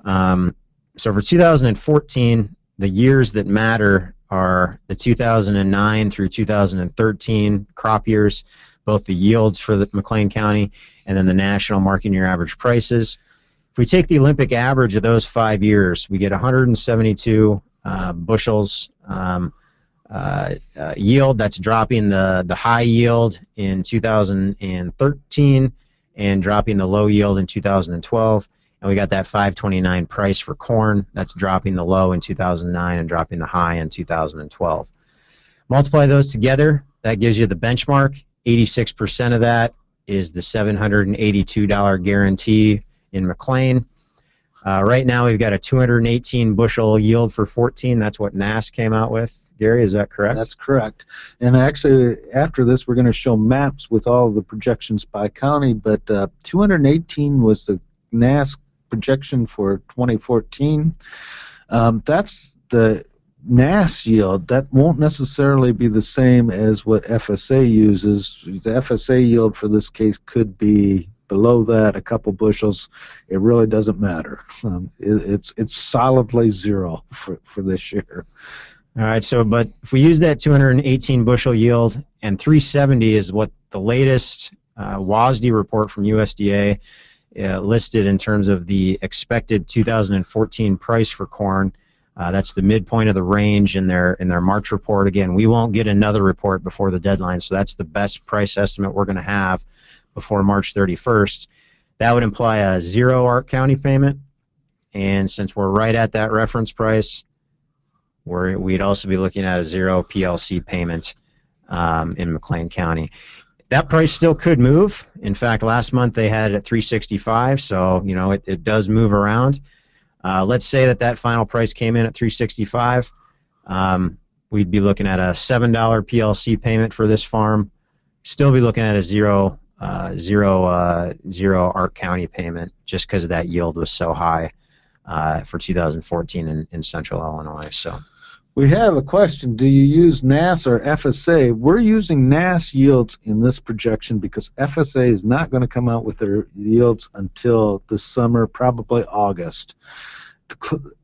B: So for 2014, the years that matter are the 2009 through 2013 crop years, both the yields for the McLean County and then the national market year average prices. If we take the Olympic average of those 5 years, we get 172 bushels yield. That's dropping the high yield in 2013 and dropping the low yield in 2012. And we got that 529 price for corn. That's dropping the low in 2009 and dropping the high in 2012. Multiply those together, that gives you the benchmark. 86% of that is the $782 guarantee in McLean. Right now we've got a 218 bushel yield for 14. That's what NASS came out with. Gary, is that correct?
A: That's correct. And actually, after this, we're going to show maps with all the projections by county, but 218 was the NASS projection for 2014. That's the NASS yield. That won't necessarily be the same as what FSA uses. The FSA yield for this case could be below that, a couple bushels. It really doesn't matter. It's solidly zero for this year.
B: All right, but if we use that 218 bushel yield, and 370 is what the latest WASDE report from USDA listed in terms of the expected 2014 price for corn. That's the midpoint of the range in their March report. Again, we won't get another report before the deadline, so that's the best price estimate we're going to have before March 31st. That would imply a 0 ARC County payment, and since we're right at that reference price, we'd also be looking at a 0 PLC payment in McLean County. That price still could move. In fact, last month they had it at 365, so it does move around. Let's say that final price came in at 365. We'd be looking at a $7 PLC payment for this farm. Still be looking at a 0 ARC County payment just because that yield was so high for 2014 in Central Illinois. So
A: we have a question. Do you use NASS or FSA? We're using NASS yields in this projection because FSA is not going to come out with their yields until this summer, probably August.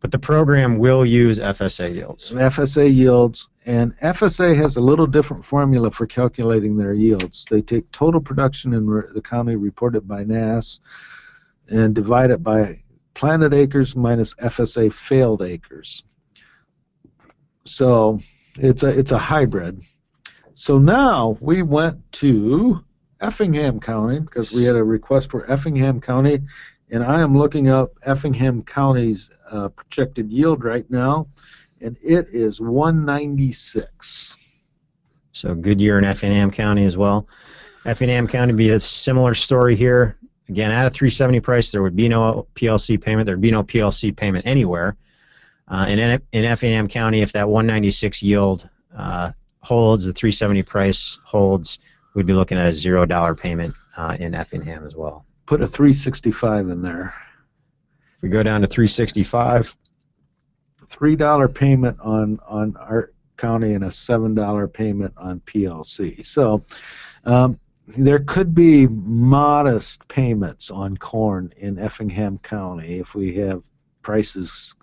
B: But the program will use FSA yields.
A: FSA yields, and FSA has a little different formula for calculating their yields. They take total production in the county reported by NASS and divide it by planted acres minus FSA failed acres. So it's a hybrid. So now we went to Effingham County because we had a request for Effingham County, and I am looking up Effingham County's projected yield right now, and it is 196.
B: So good year in Effingham County as well. Effingham County would be a similar story here. Again, at a 370 price, there would be no PLC payment. There would be no PLC payment anywhere. And in Effingham County, if that 196 yield holds, the 370 price holds, we'd be looking at a $0 payment in Effingham as well.
A: Put a 365 in there.
B: If we go down to 365,
A: $3 payment on ARC County and a $7 payment on PLC. So there could be modest payments on corn in Effingham County if we have prices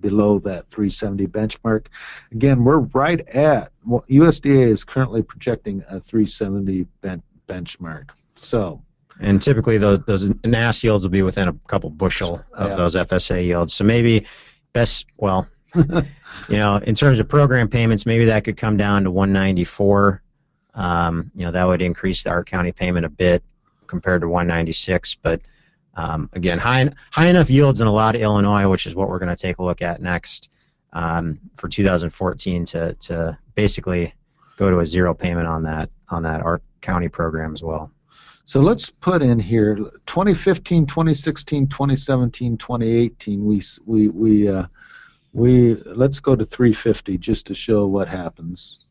A: below that 370 benchmark. Again, we're right at what USDA is currently projecting a 370 benchmark. So,
B: and typically those NASS yields will be within a couple bushel of those FSA yields. So maybe in terms of program payments, maybe that could come down to 194. That would increase the ARC County payment a bit compared to 196, but again, high enough yields in a lot of Illinois, which is what we're going to take a look at next for 2014 to basically go to a $0 payment on that ARC County program as well.
A: So let's put in here 2015, 2016, 2017, 2018. We let's go to 350 just to show what happens.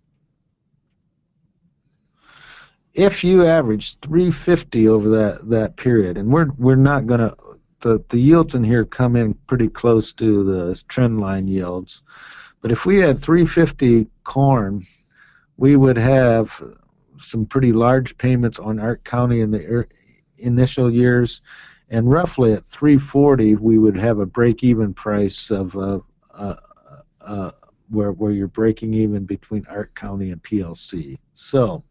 A: if you average 350 over that period, and we're not going to, the yields in here come in pretty close to the trend line yields, but if we had 350 corn, we would have some pretty large payments on Ark County in the initial years, and roughly at 340 we would have a break-even price of where you're breaking even between Ark County and PLC. So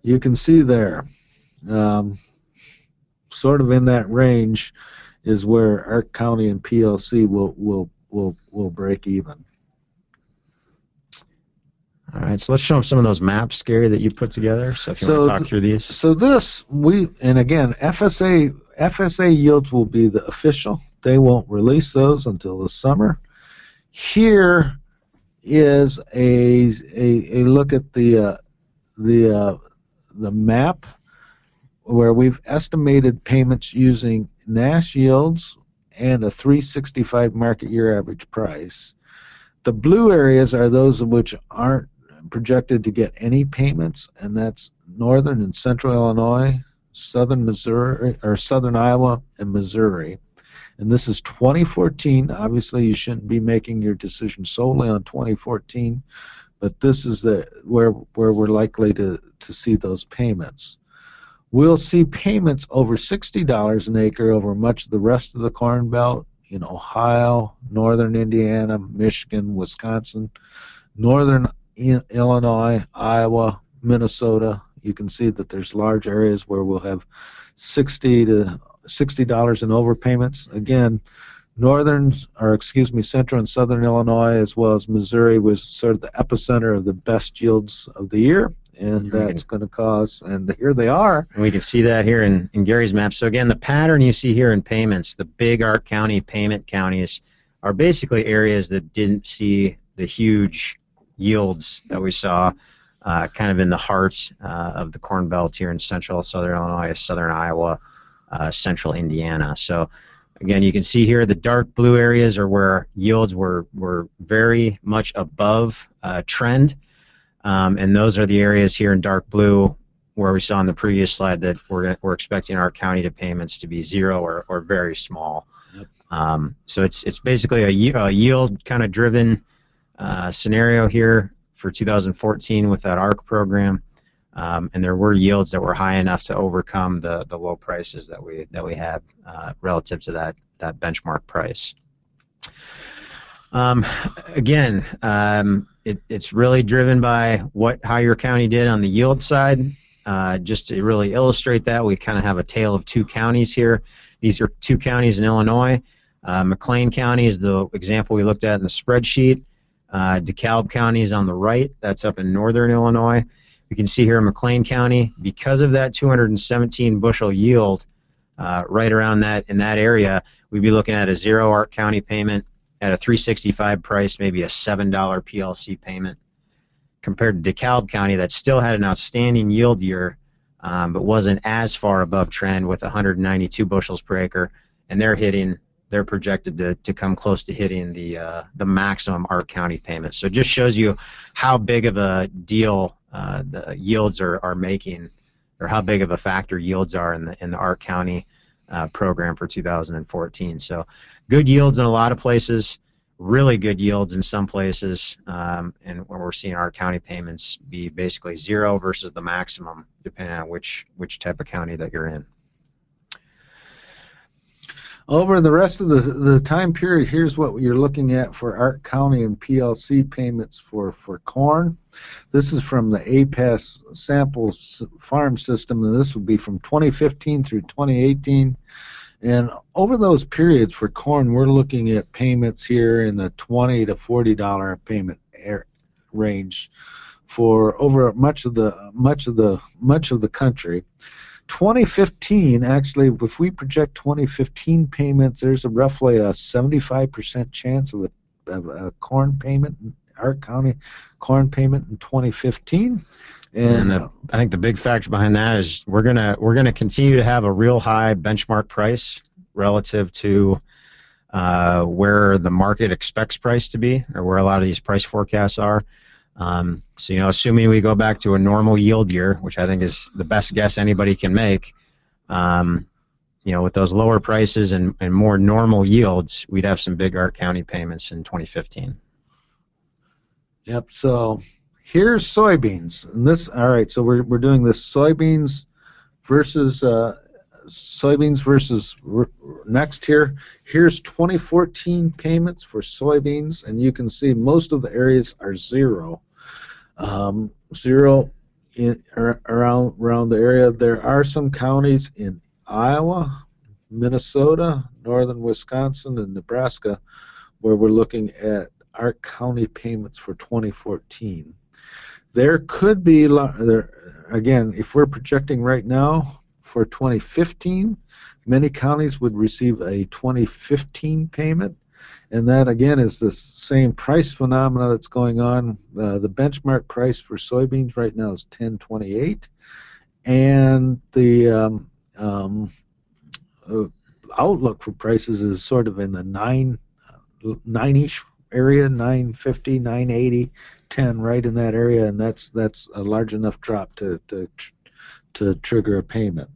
A: you can see there, sort of in that range is where Ark County and PLC will break even.
B: All right, so let's show them some of those maps, Gary, that you put together. So if you want to talk through these.
A: So this, and again, FSA yields will be the official. They won't release those until the summer. Here is a look at the map where we've estimated payments using NASH yields and a 365 market year average price. The blue areas are those of which aren't projected to get any payments, and that's northern and central Illinois, southern Missouri, or southern Iowa and Missouri. And this is 2014. Obviously, you shouldn't be making your decision solely on 2014, but this is where we're likely to see those payments. We'll see payments over $60 an acre over much of the rest of the Corn Belt in Ohio, northern Indiana, Michigan, Wisconsin, northern Illinois, Iowa, Minnesota. You can see that there's large areas where we'll have $60 in overpayments. Again, central and southern Illinois as well as Missouri was sort of the epicenter of the best yields of the year, and that's going to cause, and here they are.
B: And we can see that here in Gary's map. So again, the pattern you see here in payments, the big Ark County payment counties are basically areas that didn't see the huge yields that we saw kind of in the heart of the Corn Belt here in central southern Illinois, southern Iowa, central Indiana. So again, you can see here the dark blue areas are where yields were very much above trend, and those are the areas here in dark blue where we saw in the previous slide that we're expecting our county to payments to be zero or very small. Yep. So it's basically a yield kind of driven scenario here for 2014 with that ARC program, and there were yields that were high enough to overcome the low prices that we had relative to that benchmark price. Again, it's really driven by how your county did on the yield side. Just to really illustrate that, we kind of have a tale of two counties here. These are two counties in Illinois. McLean County is the example we looked at in the spreadsheet. DeKalb County is on the right. That's up in northern Illinois. You can see here in McLean County, because of that 217 bushel yield right around that in that area, we'd be looking at a zero Ark County payment at a 365 price, maybe a $7 PLC payment, compared to DeKalb County that still had an outstanding yield year, but wasn't as far above trend with 192 bushels per acre, and they're projected to come close to hitting the maximum Ark County payment. So it just shows you how big of a deal the yields are making, or how big of a factor yields are in the Ark County program for 2014. So good yields in a lot of places, really good yields in some places, and where we're seeing Ark County payments be basically zero versus the maximum, depending on which type of county that you're in.
A: Over the rest of the time period, here's what you're looking at for Ark County and PLC payments for corn. This is from the APAS sample farm system, and this would be from 2015 through 2018. And over those periods for corn, we're looking at payments here in the $20 to $40 payment range for over much of the country. 2015, actually, if we project 2015 payments, there's roughly a 75% chance of a corn payment, Ark County corn payment in 2015. And
B: I think the big factor behind that is we're gonna continue to have a real high benchmark price relative to where the market expects price to be, or where a lot of these price forecasts are. So, assuming we go back to a normal yield year, which I think is the best guess anybody can make, with those lower prices and more normal yields, we'd have some big ARC County payments in 2015.
A: Yep. So here's soybeans, and all right. So we're doing this soybeans versus next here. Here's 2014 payments for soybeans, and you can see most of the areas are zero. Zero around the area. There are some counties in Iowa, Minnesota, northern Wisconsin, and Nebraska where we're looking at ARC County payments for 2014. There could be, again, if we're projecting right now for 2015, many counties would receive a 2015 payment, and that again is the same price phenomena that's going on. The benchmark price for soybeans right now is $10.28, and the outlook for prices is sort of in the nine-ish area, 950, 980, 10, right in that area, and that's a large enough drop to trigger a payment.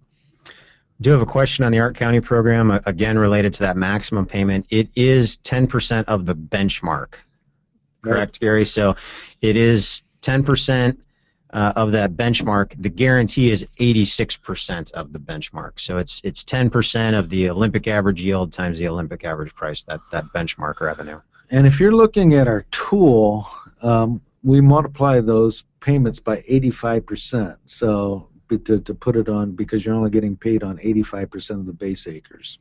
B: Do have a question on the ARC County program, again related to that maximum payment. It is 10% of the benchmark, correct, Gary? So it is 10% of that benchmark. The guarantee is 86% of the benchmark. So it's 10% of the Olympic average yield times the Olympic average price, that benchmark revenue.
A: And if you're looking at our tool, we multiply those payments by 85%. So to put it on, because you're only getting paid on 85% of the base acres.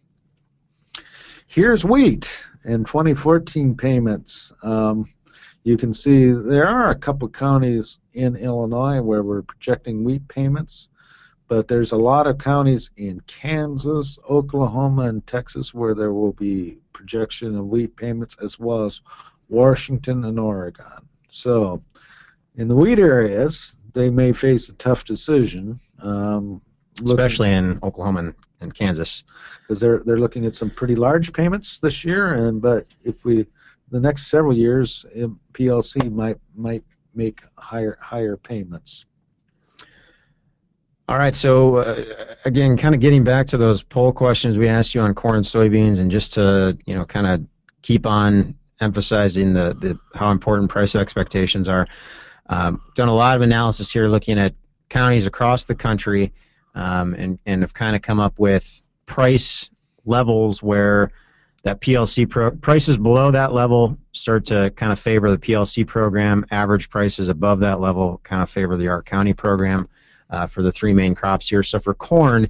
A: Here's wheat and 2014 payments. You can see there are a couple counties in Illinois where we're projecting wheat payments, but there's a lot of counties in Kansas, Oklahoma, and Texas where there will be projection of wheat payments, as well as Washington and Oregon. So in the wheat areas, they may face a tough decision,
B: especially in Oklahoma and Kansas,
A: because they're looking at some pretty large payments this year. But if the next several years, PLC might make higher payments.
B: All right. So again, kind of getting back to those poll questions we asked you on corn and soybeans, and just to kind of keep on emphasizing the how important price expectations are. Done a lot of analysis here looking at counties across the country, and have kind of come up with price levels where that PLC prices below that level start to kind of favor the PLC program. Average prices above that level kind of favor the ARC County program for the three main crops here. So for corn,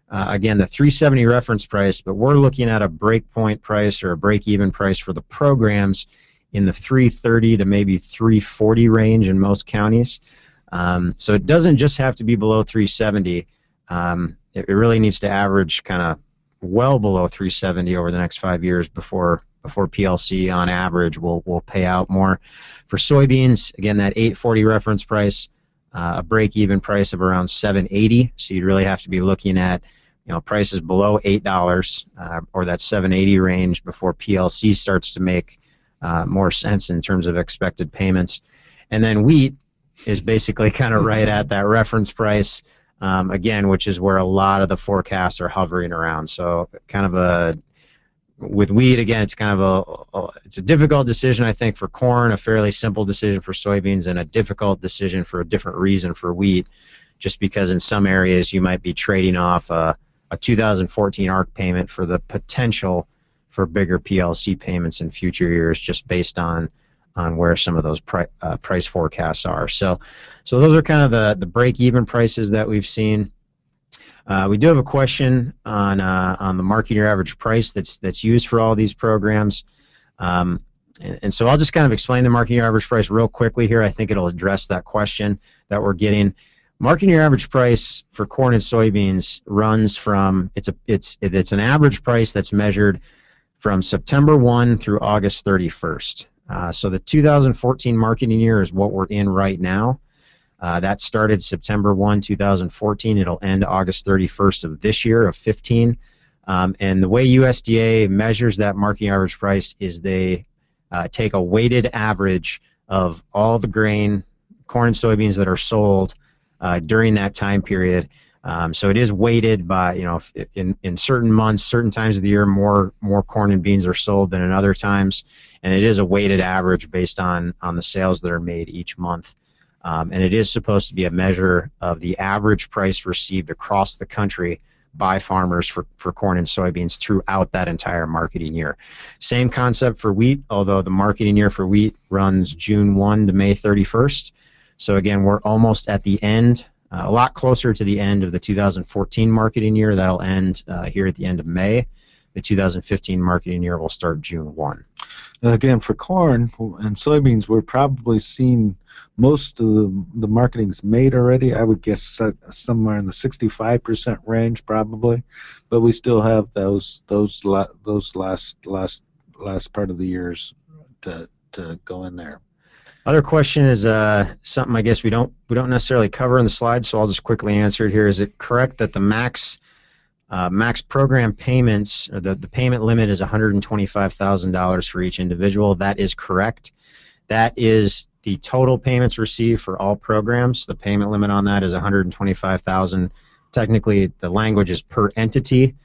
B: again, the 370 reference price, but we're looking at a breakpoint price or a break-even price for the programs in the 330 to maybe 340 range in most counties. So it doesn't just have to be below 370. It really needs to average kind of well below 370 over the next 5 years before PLC on average will pay out more. For soybeans, again, that 840 reference price, a break-even price of around 780. So you'd really have to be looking at prices below $8 or that 780 range before PLC starts to make more sense in terms of expected payments. And then wheat is basically kind of right at that reference price, again, which is where a lot of the forecasts are hovering around. So kind of with wheat, again, it's kind of it's a difficult decision, I think, for corn, a fairly simple decision for soybeans, and a difficult decision for a different reason for wheat, just because in some areas you might be trading off a 2014 ARC payment for the potential for bigger PLC payments in future years, just based on where some of those price forecasts are. So those are kind of the break-even prices that we've seen. We do have a question on the market year average price that's used for all these programs. And so I'll just kind of explain the market year average price real quickly here. I think it'll address that question that we're getting. Market year average price for corn and soybeans runs from, it's an average price that's measured from September 1 through August 31st. So the 2014 marketing year is what we're in right now. That started September 1, 2014. It'll end August 31st of this year, of 15. And the way USDA measures that marketing average price is they take a weighted average of all the grain, corn and soybeans that are sold during that time period. So it is weighted by, if in certain months, certain times of the year, more corn and beans are sold than in other times, and it is a weighted average based on the sales that are made each month. And it is supposed to be a measure of the average price received across the country by farmers for corn and soybeans throughout that entire marketing year. Same concept for wheat, although the marketing year for wheat runs June 1 to May 31st. So again, we're almost at the end, a lot closer to the end of the 2014 marketing year. That'll end here at the end of May. The 2015 marketing year will start June 1.
A: Again, for corn and soybeans, we're probably seeing most of the marketing's made already. I would guess somewhere in the 65% range, probably, but we still have those last part of the years to go in there.
B: Other question is something I guess we don't necessarily cover in the slide, so I'll just quickly answer it here. Is it correct that the max program payments, or the payment limit is $125,000 for each individual? That is correct. That is the total payments received for all programs. The payment limit on that is $125,000. Technically, the language is per entity.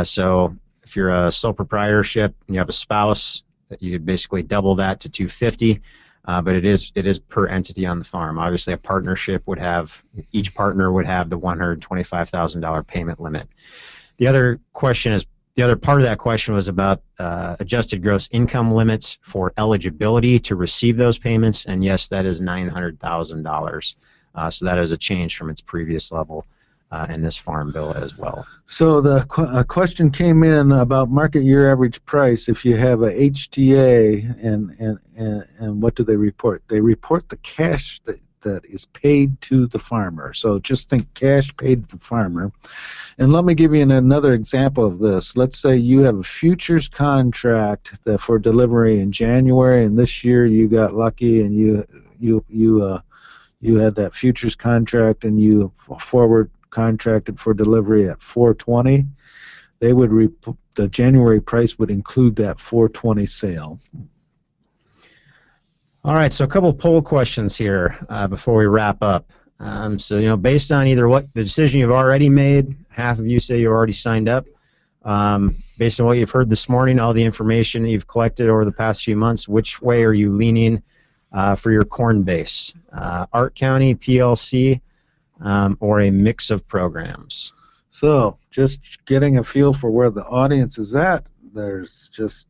B: So if you're a sole proprietorship and you have a spouse, you could basically double that to $250,000. But it is per entity on the farm. Obviously, a partnership would have, each partner would have the $125,000 payment limit. The other part of that question was about adjusted gross income limits for eligibility to receive those payments, and yes, that is $900,000. So that is a change from its previous level in this farm bill as well.
A: So the question came in about market year average price. If you have a HTA, and what do they report? They report the cash that is paid to the farmer. So just think cash paid to the farmer. And let me give you another example of this. Let's say you have a futures contract for delivery in January, and this year you got lucky and you had that futures contract and you forward contracted for delivery at 420. They would the January price would include that 420 sale.
B: All right, so a couple poll questions here before we wrap up. So based on either what the decision you've already made, half of you say you already signed up. Based on what you've heard this morning, all the information that you've collected over the past few months, which way are you leaning for your corn base? ARC County, PLC, or a mix of programs?
A: So just getting a feel for where the audience is at, there's just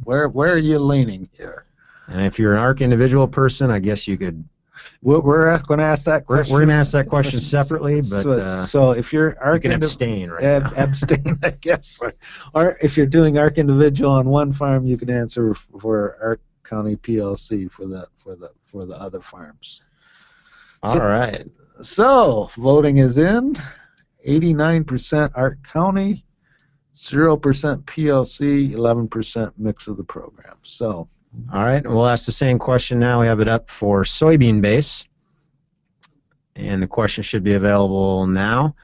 A: where are you leaning here?
B: And if you're an ARC individual person, I guess you could.
A: We're going to ask that question.
B: We're going to ask that question separately, but
A: so if you're ARC,
B: you can abstain right now.
A: Abstain, I guess. Or if you're doing ARC individual on one farm, you can answer for ARC County PLC for the other farms.
B: All right.
A: So voting is in. 89% ARC County, 0% PLC, 11% mix of the programs. So.
B: All right, we'll ask the same question now. We have it up for soybean base, and the question should be available now.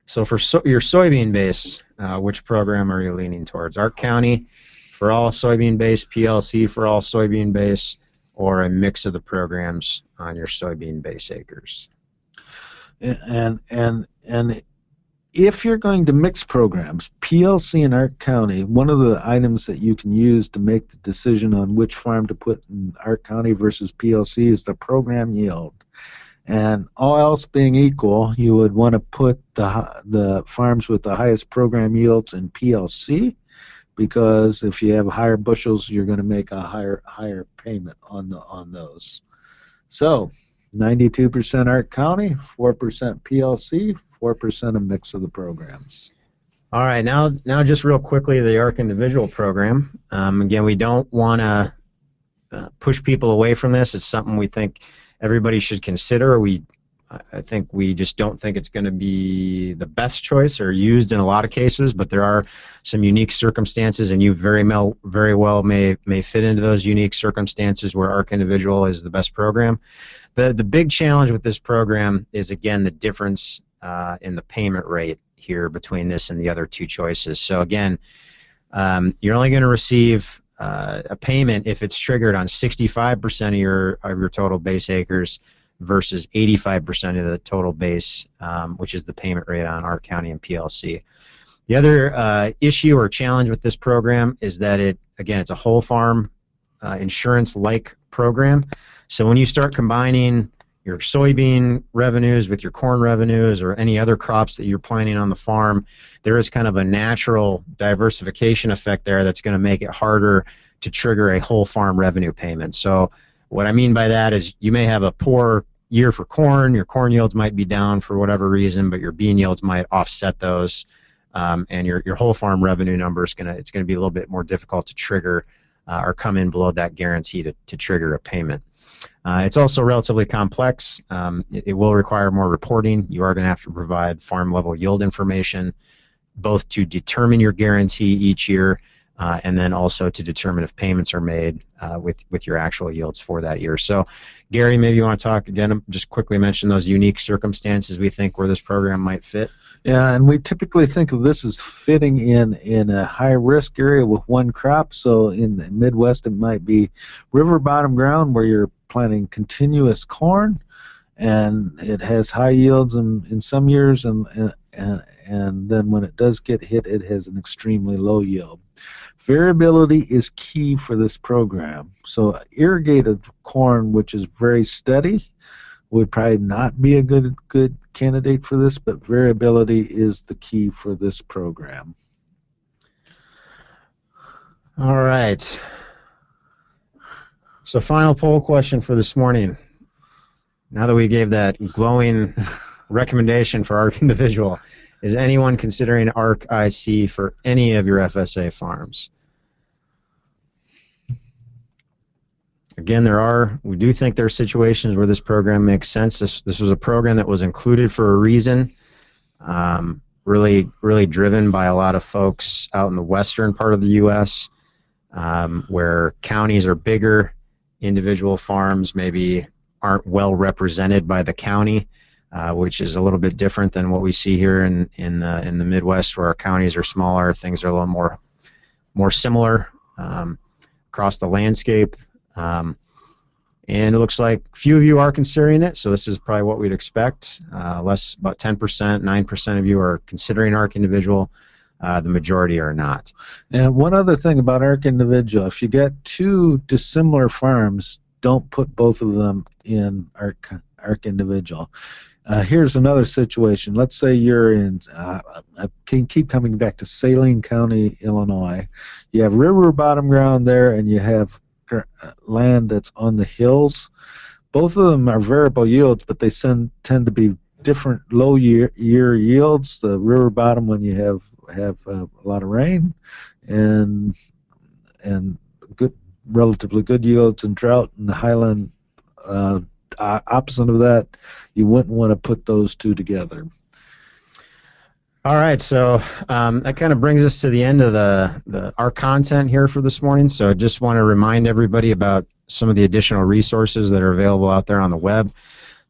B: So for your soybean base, which program are you leaning towards? ARC County for all soybean base, PLC for all soybean base, or a mix of the programs on your soybean base acres?
A: And if you're going to mix programs, PLC and ARC County, one of the items that you can use to make the decision on which farm to put in ARC County versus PLC is the program yield. And all else being equal, you would want to put the farms with the highest program yields in PLC, because if you have higher bushels, you're going to make a higher payment on those. So 92% ARC County, 4% PLC, 4% a mix of the programs.
B: All right, now just real quickly, the ARC individual program. Again, we don't want to push people away from this. It's something we think everybody should consider. I think we just don't think it's going to be the best choice or used in a lot of cases, but there are some unique circumstances, and you very well may fit into those unique circumstances where ARC individual is the best program. The big challenge with this program is, again, the difference in the payment rate here between this and the other two choices. So again, you're only going to receive a payment if it's triggered on 65% of your total base acres versus 85% of the total base, which is the payment rate on ARC County and PLC. The other issue or challenge with this program is that it's a whole farm insurance-like program. So when you start combining your soybean revenues with your corn revenues or any other crops that you're planting on the farm, there is kind of a natural diversification effect there that's going to make it harder to trigger a whole farm revenue payment. So what I mean by that is you may have a poor year for corn, your corn yields might be down for whatever reason, but your bean yields might offset those, and your whole farm revenue number is going to be a little bit more difficult to trigger or come in below that guarantee to trigger a payment. It's also relatively complex. It will require more reporting. You are going to have to provide farm level yield information, both to determine your guarantee each year and then also to determine if payments are made with your actual yields for that year. So, Gary, maybe you want to talk again, just quickly mention those unique circumstances we think where this program might fit.
A: Yeah, and we typically think of this as fitting in a high-risk area with one crop. So in the Midwest, it might be river bottom ground where you're planting continuous corn, and it has high yields in some years, and then when it does get hit, it has an extremely low yield. Variability is key for this program. So irrigated corn, which is very steady, would probably not be a good candidate for this, but variability is the key for this program.
B: All right. So final poll question for this morning. Now that we gave that glowing recommendation for ARC individual, is anyone considering ARC-IC for any of your FSA farms? Again, we do think there are situations where this program makes sense. This was a program that was included for a reason, really driven by a lot of folks out in the western part of the U.S., where counties are bigger, individual farms maybe aren't well represented by the county, which is a little bit different than what we see here in the Midwest, where our counties are smaller, things are a little more similar across the landscape. And it looks like few of you are considering it, so this is probably what we'd expect. About 10%, 9% of you are considering ARC individual. The majority are not.
A: And one other thing about ARC individual, if you get two dissimilar farms, don't put both of them in ARC individual. Here's another situation. Let's say you're in, I can keep coming back to Saline County, Illinois. You have river bottom ground there, and you have land that's on the hills. Both of them are variable yields, but they tend to be different low year yields. The river bottom, when you have a lot of rain, and relatively good yields and drought. And the highland, opposite of that, you wouldn't want to put those two together.
B: All right, so that kind of brings us to the end of our content here for this morning. So I just want to remind everybody about some of the additional resources that are available out there on the web.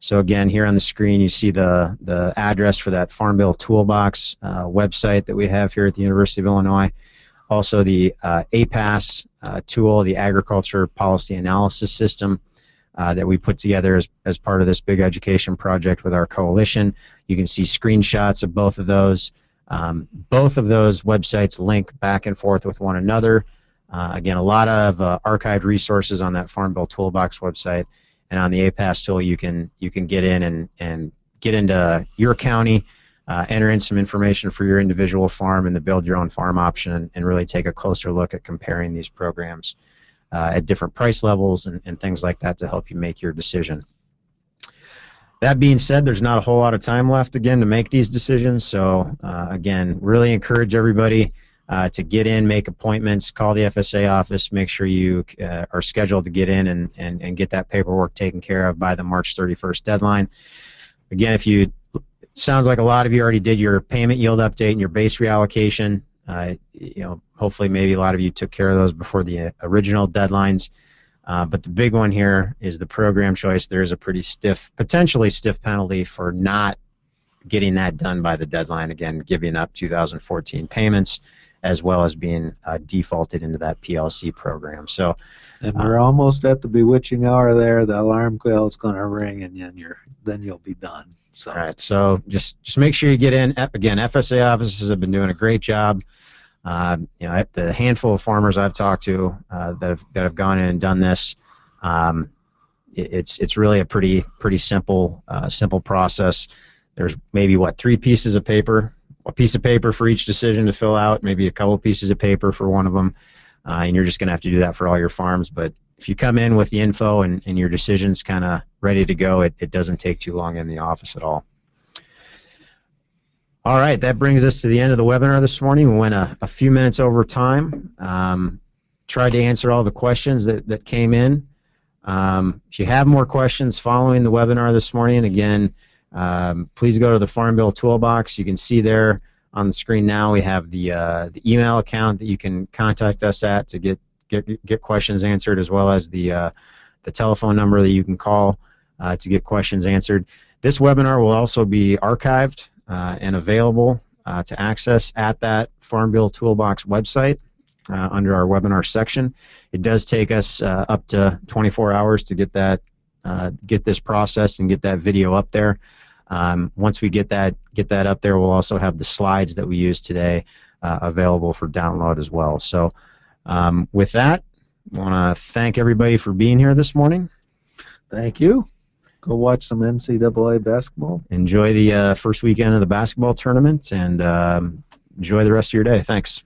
B: So again, here on the screen, you see the address for that Farm Bill Toolbox website that we have here at the University of Illinois. Also the APAS tool, the Agriculture Policy Analysis System that we put together as part of this big education project with our coalition. You can see screenshots of both of those. Both of those websites link back and forth with one another. Again, a lot of archived resources on that Farm Bill Toolbox website. And on the APAS tool, you can get in and get into your county, enter in some information for your individual farm and the Build Your Own Farm option, and really take a closer look at comparing these programs at different price levels and things like that to help you make your decision. That being said, there's not a whole lot of time left, again, to make these decisions. So, again, really encourage everybody to get in, make appointments, call the FSA office, make sure you are scheduled to get in and get that paperwork taken care of by the March 31st deadline. Again, sounds like a lot of you already did your payment yield update and your base reallocation. Hopefully maybe a lot of you took care of those before the original deadlines. But the big one here is the program choice. There is a pretty potentially stiff penalty for not getting that done by the deadline, again, giving up 2014 payments as well as being defaulted into that PLC program. So,
A: and we're almost at the bewitching hour there. The alarm bell is going to ring, and then you'll be done. So.
B: All right, so just make sure you get in. Again, FSA offices have been doing a great job. The handful of farmers I've talked to that have gone in and done this, it's really a pretty simple process. There's maybe 3 pieces of paper, a piece of paper for each decision to fill out, maybe a couple pieces of paper for one of them, and you're just going to have to do that for all your farms. But if you come in with the info and your decision's kind of ready to go, it doesn't take too long in the office at all. All right, that brings us to the end of the webinar this morning. We went a few minutes over time. Tried to answer all the questions that came in. If you have more questions following the webinar this morning, again, please go to the Farm Bill Toolbox. You can see there on the screen now we have the email account that you can contact us at to get questions answered, as well as the telephone number that you can call to get questions answered. This webinar will also be archived and available to access at that Farm Bill Toolbox website under our webinar section. It does take us up to 24 hours to get this processed and get that video up there. Once we get that up there, we'll also have the slides that we used today available for download as well. So with that, I want to thank everybody for being here this morning.
A: Thank you. Go watch some NCAA basketball.
B: Enjoy the first weekend of the basketball tournament, and enjoy the rest of your day. Thanks.